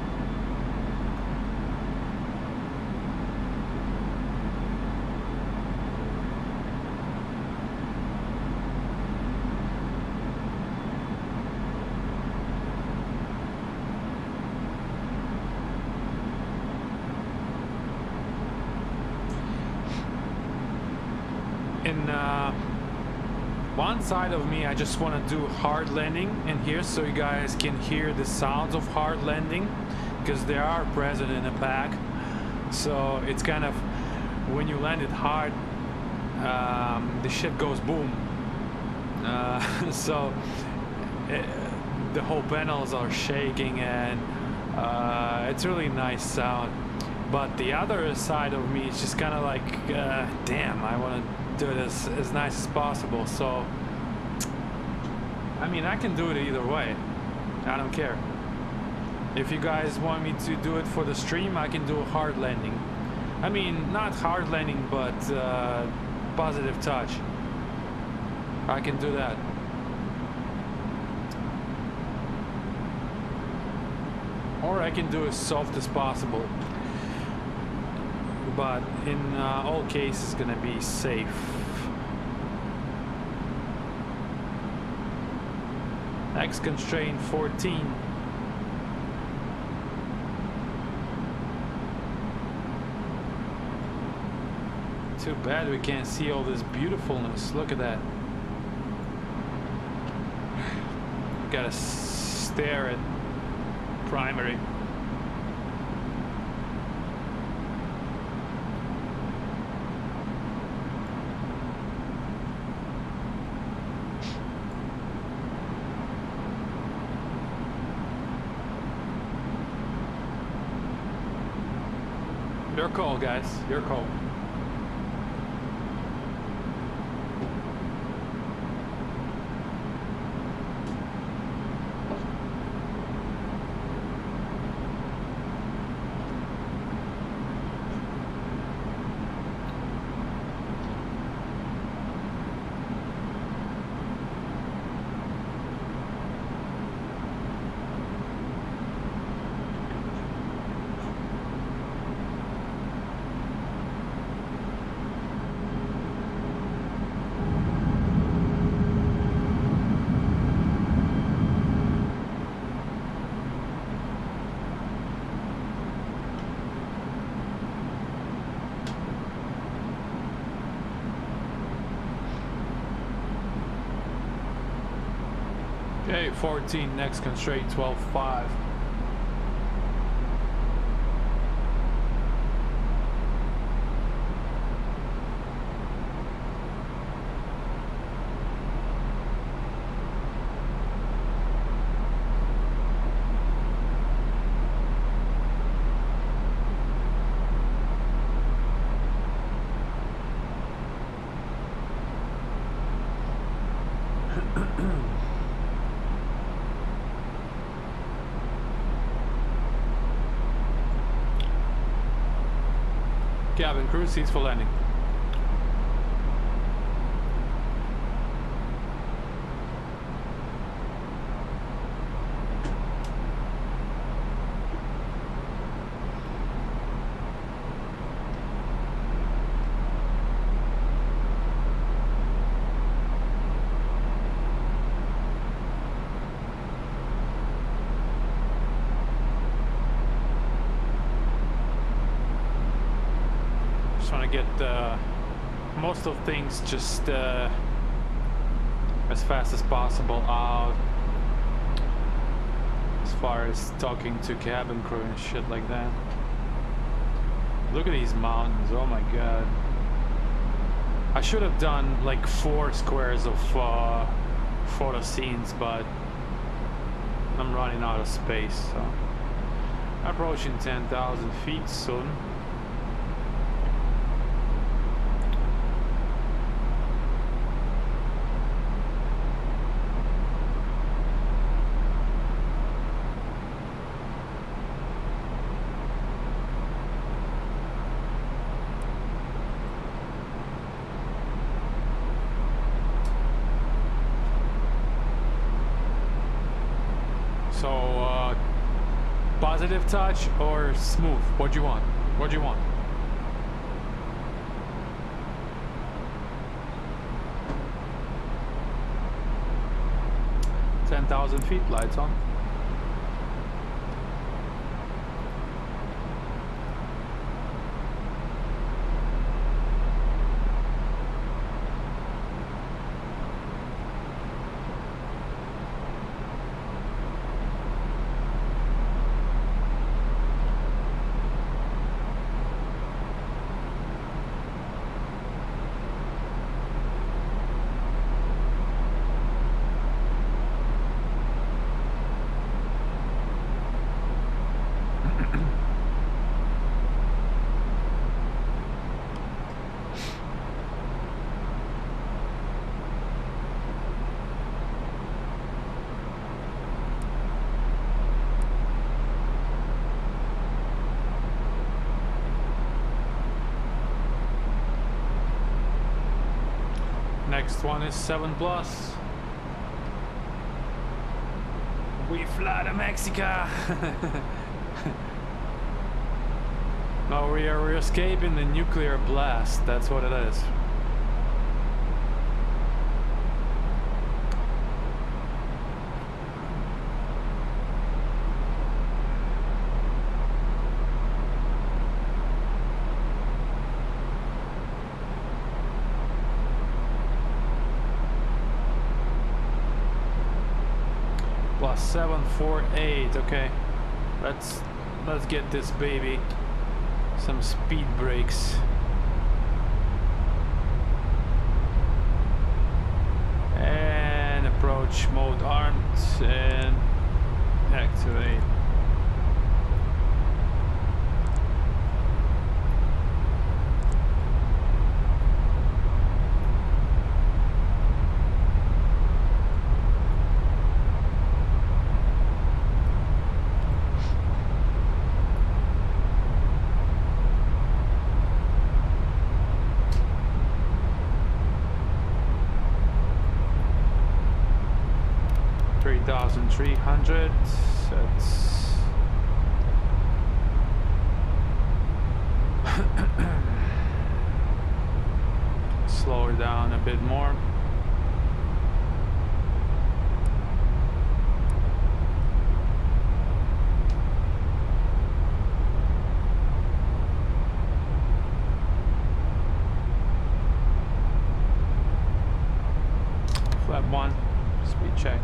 One side of me, I just want to do hard landing in here so you guys can hear the sounds of hard landing, because they are present in the pack. So it's kind of, when you land it hard, the shit goes boom. So the whole panels are shaking, and it's really nice sound. But the other side of me is just kind of like, damn, I want to do it as nice as possible. So I mean, I can do it either way, I don't care. If you guys want me to do it for the stream, I can do a hard landing. I mean, not hard landing, but positive touch. I can do that. Or I can do as soft as possible, but in all cases it's gonna be safe. X constraint 14. Too bad we can't see all this beautifulness. Look at that. Gotta stare at primary. Your call, guys. Your call. Okay, 14, next constraint 12.5. Cabin crew, seats for landing. Trying to get most of things just as fast as possible out, as far as talking to cabin crew and shit like that. Look at these mountains, oh my god. I should have done like 4 squares of photo scenes, but I'm running out of space, so approaching 10,000 feet soon. So, positive touch or smooth? What do you want? What do you want? $10,000 feet, lights on. Next one is 7 plus. We fly to Mexico. No, we're escaping the nuclear blast. That's what it is. Plus 748. Okay, let's get this baby some speed brakes. And approach mode armed and activate. $3,300. That's slow her down a bit more. Flap 1, speed check.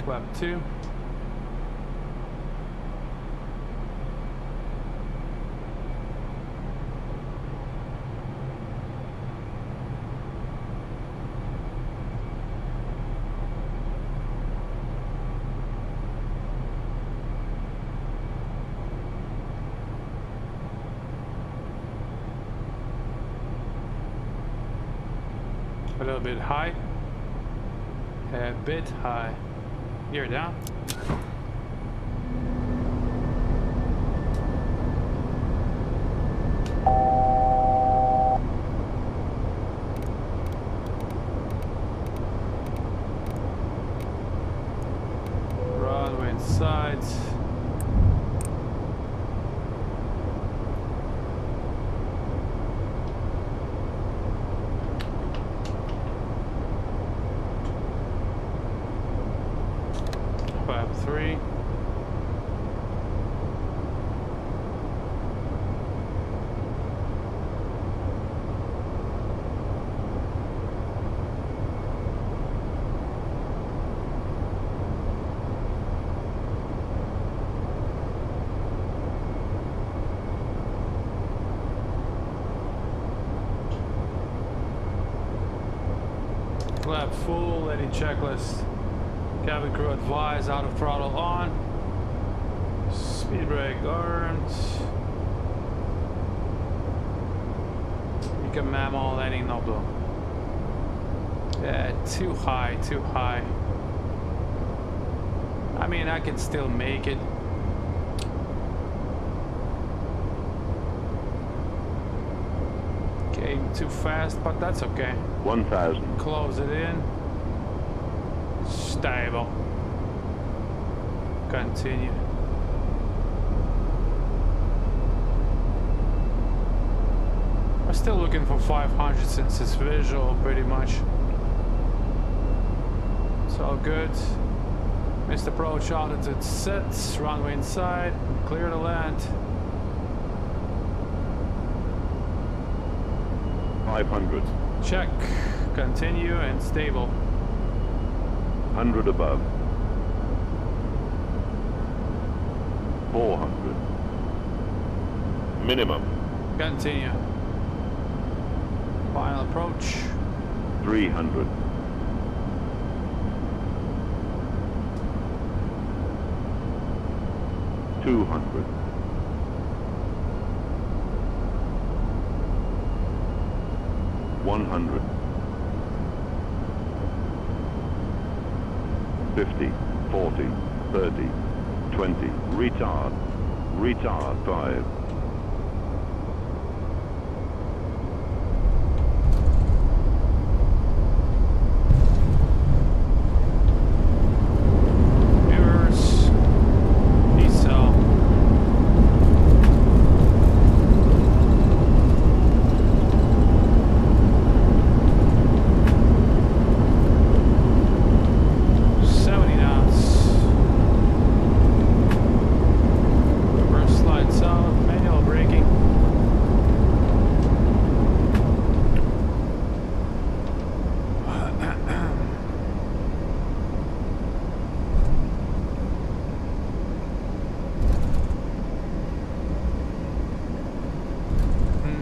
Flap 2. A little bit high. A bit high. Gear down. Runway inside. Flap 3. Flap full, any checklist. Cabin crew advised, out of throttle on. Speed brake armed. You can mammal landing no blow. Yeah, too high, too high. I mean, I can still make it. Came too fast, but that's okay. 1,000. Close it in. Stable. Continue. I'm still looking for 500 since it's visual pretty much. It's all good. Missed approach, altitude set, runway inside, clear to land. 500. Check. Continue and stable. 100 above. 400. Minimum. Continue. Final approach. 300. 200. 100. 50, 40, 30, 20, retard, retard 5. Viewers, peace out.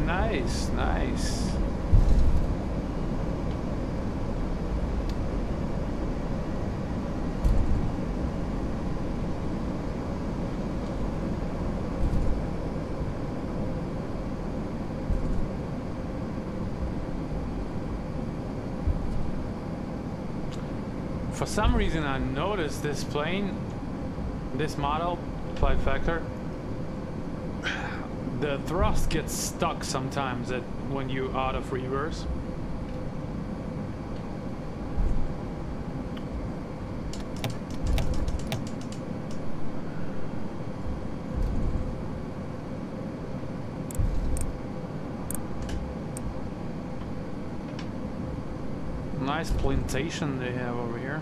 Nice, nice. For some reason I noticed this plane, this model, Flight Factor, the thrust gets stuck sometimes when you're out of reverse. Nice plantation they have over here.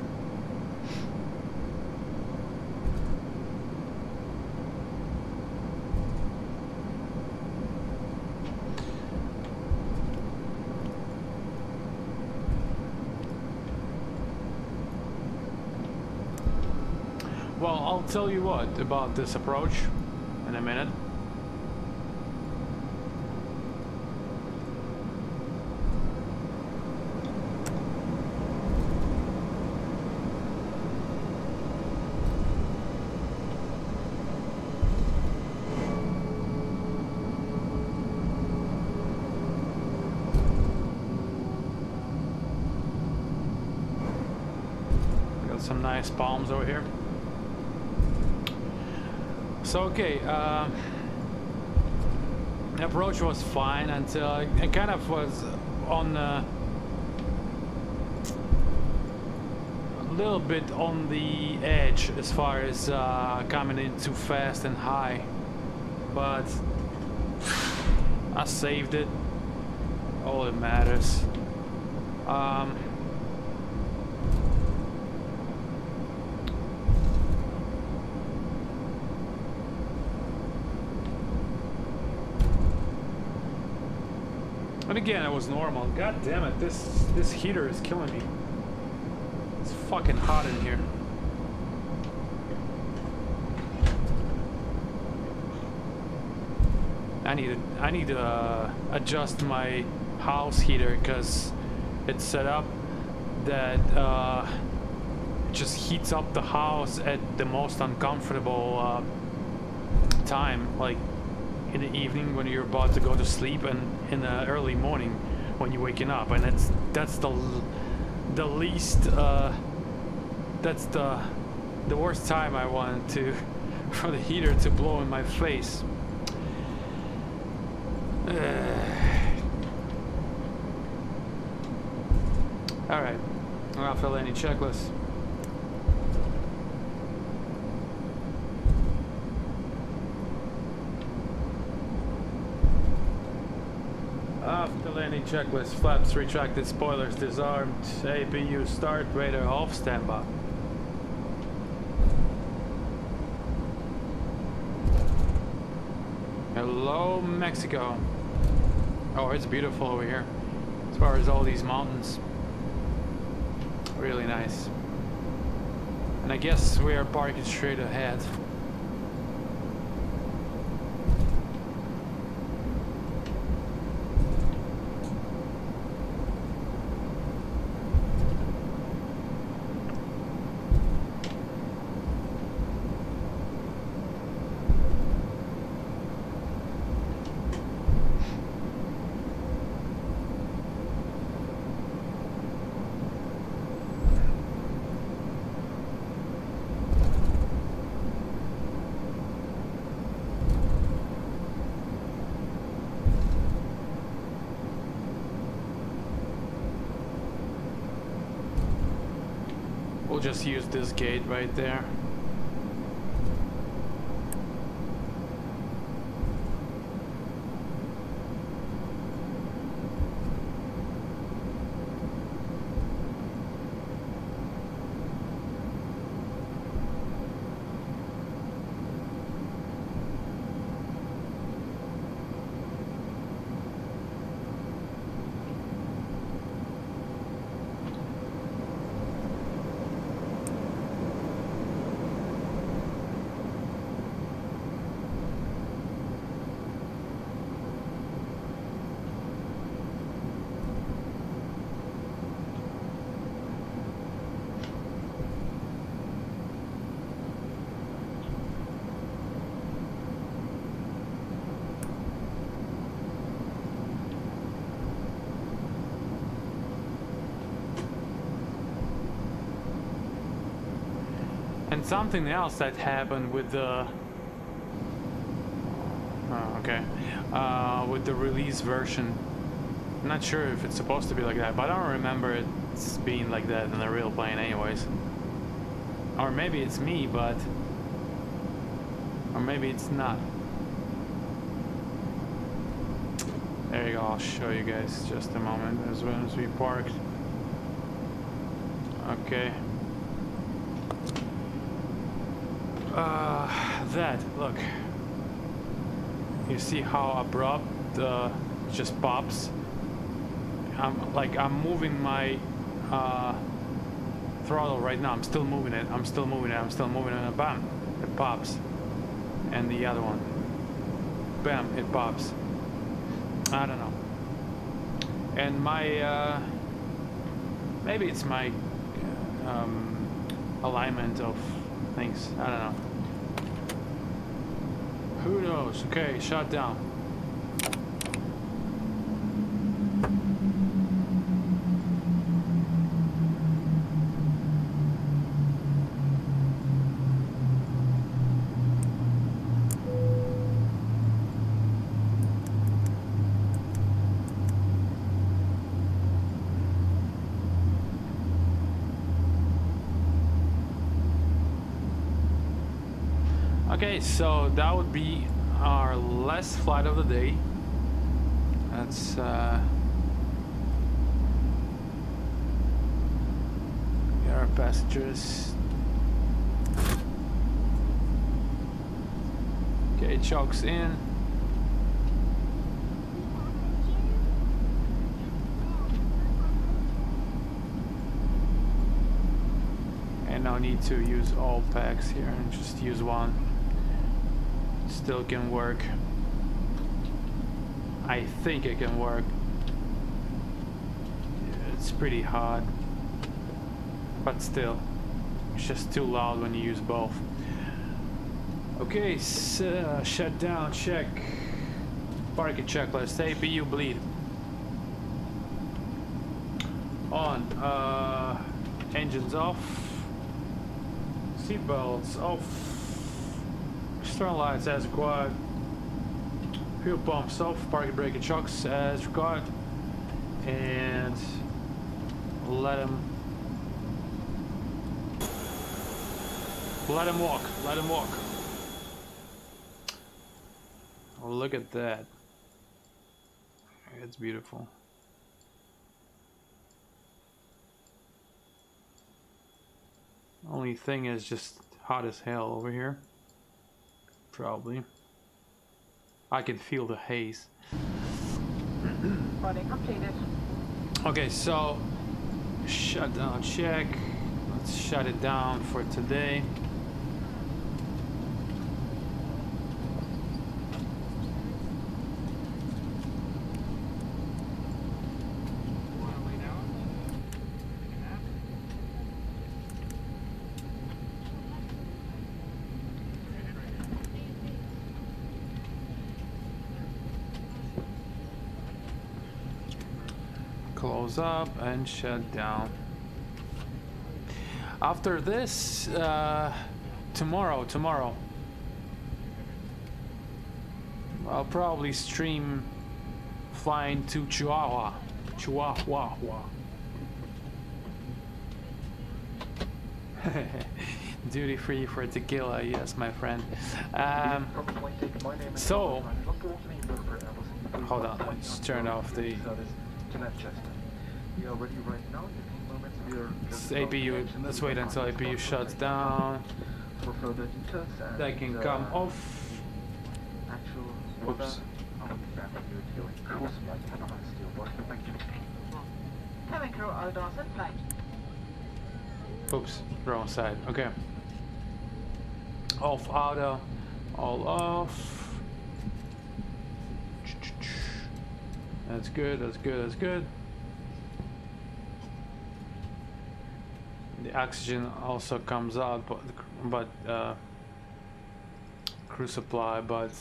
Well, I'll tell you what about this approach in a minute. some nice palms over here. So okay, the approach was fine until it kind of was on a little bit on the edge as far as coming in too fast and high, but I saved it. All that matters. And again, it was normal. God damn it, this heater is killing me. It's fucking hot in here. I need to adjust my house heater because it's set up that it just heats up the house at the most uncomfortable time, like in the evening when you're about to go to sleep, and in the early morning when you're waking up, and that's the least that's the worst time I want to for the heater to blow in my face. All right, I'll fill any checklist. After landing checklist, flaps retracted, spoilers disarmed, APU start, radar off, standby. Hello, Mexico. Oh, it's beautiful over here. As far as all these mountains. Really nice. And I guess we are parking straight ahead. We'll just use this gate right there. And something else that happened with the with the release version. I'm not sure if it's supposed to be like that, but I don't remember it being like that in the real plane anyways. Or maybe it's me, but or maybe it's not. There you go, I'll show you guys just a moment as soon as we parked. Okay. That, look. You see how abrupt just pops? I'm moving my throttle right now. I'm still moving it. I'm still moving it. And bam, it pops. And the other one, bam, it pops. I don't know. And my maybe it's my alignment of things. I don't know. Who knows? Okay, shut down. Okay, so that would be our last flight of the day. That's get our passengers. Okay, chokes in. And no need to use all packs here and just use one. Still can work. I think it can work. It's pretty hard, but still, it's just too loud when you use both. Okay, so shut down, check. Parking checklist, APU bleed. On, engines off. Seatbelts off. Stern lights as required. Fuel pumps off. Parking brake and shocks as required. And let him walk. Let him walk. Oh, look at that. It's beautiful. Only thing is just hot as hell over here. Probably. I can feel the haze. Boarding completed. Okay, so shut down check. Let's shut it down for today. Close up and shut down. After this, tomorrow, I'll probably stream flying to Chihuahua. Duty free for tequila, yes, my friend. So, hold on, let's turn off the APU. Let's wait until APU shuts down. That can come off. Oops. Cabin crew, all doors in flight. Oops, wrong side. Okay. Off auto, all off. That's good, that's good, that's good. The oxygen also comes out, but crew supply, but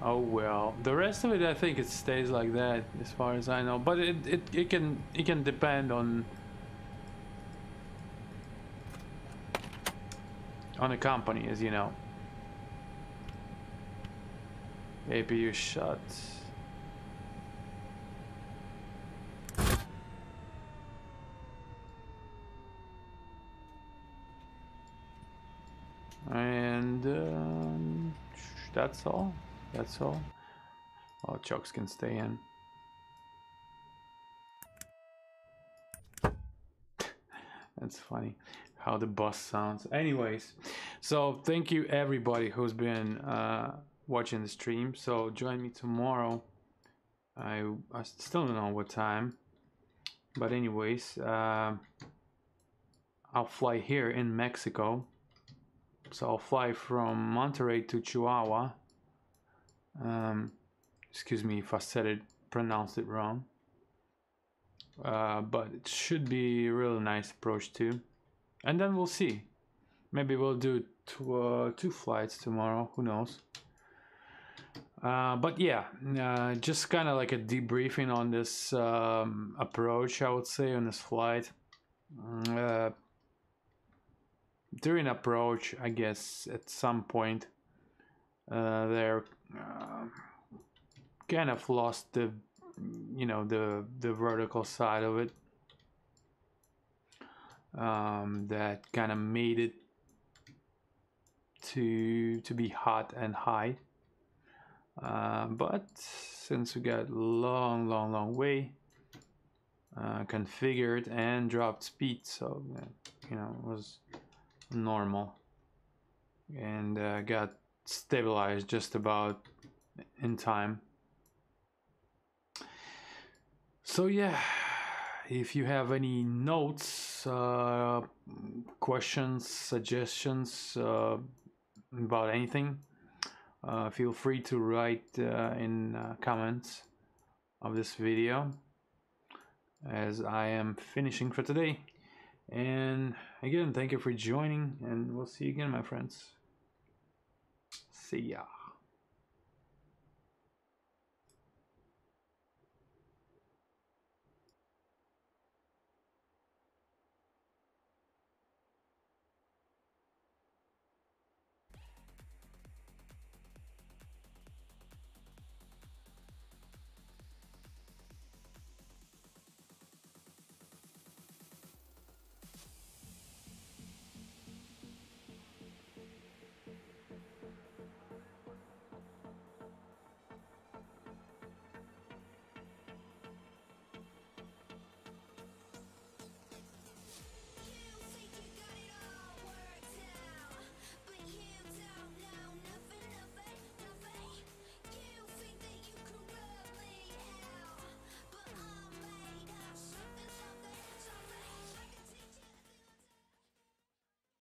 oh well. The rest of it, I think it stays like that, as far as I know. But it can depend on the company, as you know. APU shut. And that's all. That's all. All chokes can stay in. That's funny how the bus sounds. Anyways, so thank you everybody who's been watching the stream. So join me tomorrow. I still don't know what time, but anyways, I'll fly here in Mexico. So I'll fly from Monterrey to Chihuahua. Excuse me if I pronounced it wrong. But it should be a really nice approach too. And then we'll see. Maybe we'll do two flights tomorrow. Who knows? But yeah, just kind of like a debriefing on this approach, I would say, on this flight. During approach, I guess at some point they're kind of lost the vertical side of it. That kind of made it to be hot and high, but since we got long way configured and dropped speed, so you know, it was normal, and got stabilized just about in time. So yeah, if you have any notes, questions, suggestions about anything, feel free to write in comments of this video, as I am finishing for today. And again, thank you for joining, and we'll see you again, my friends. See ya.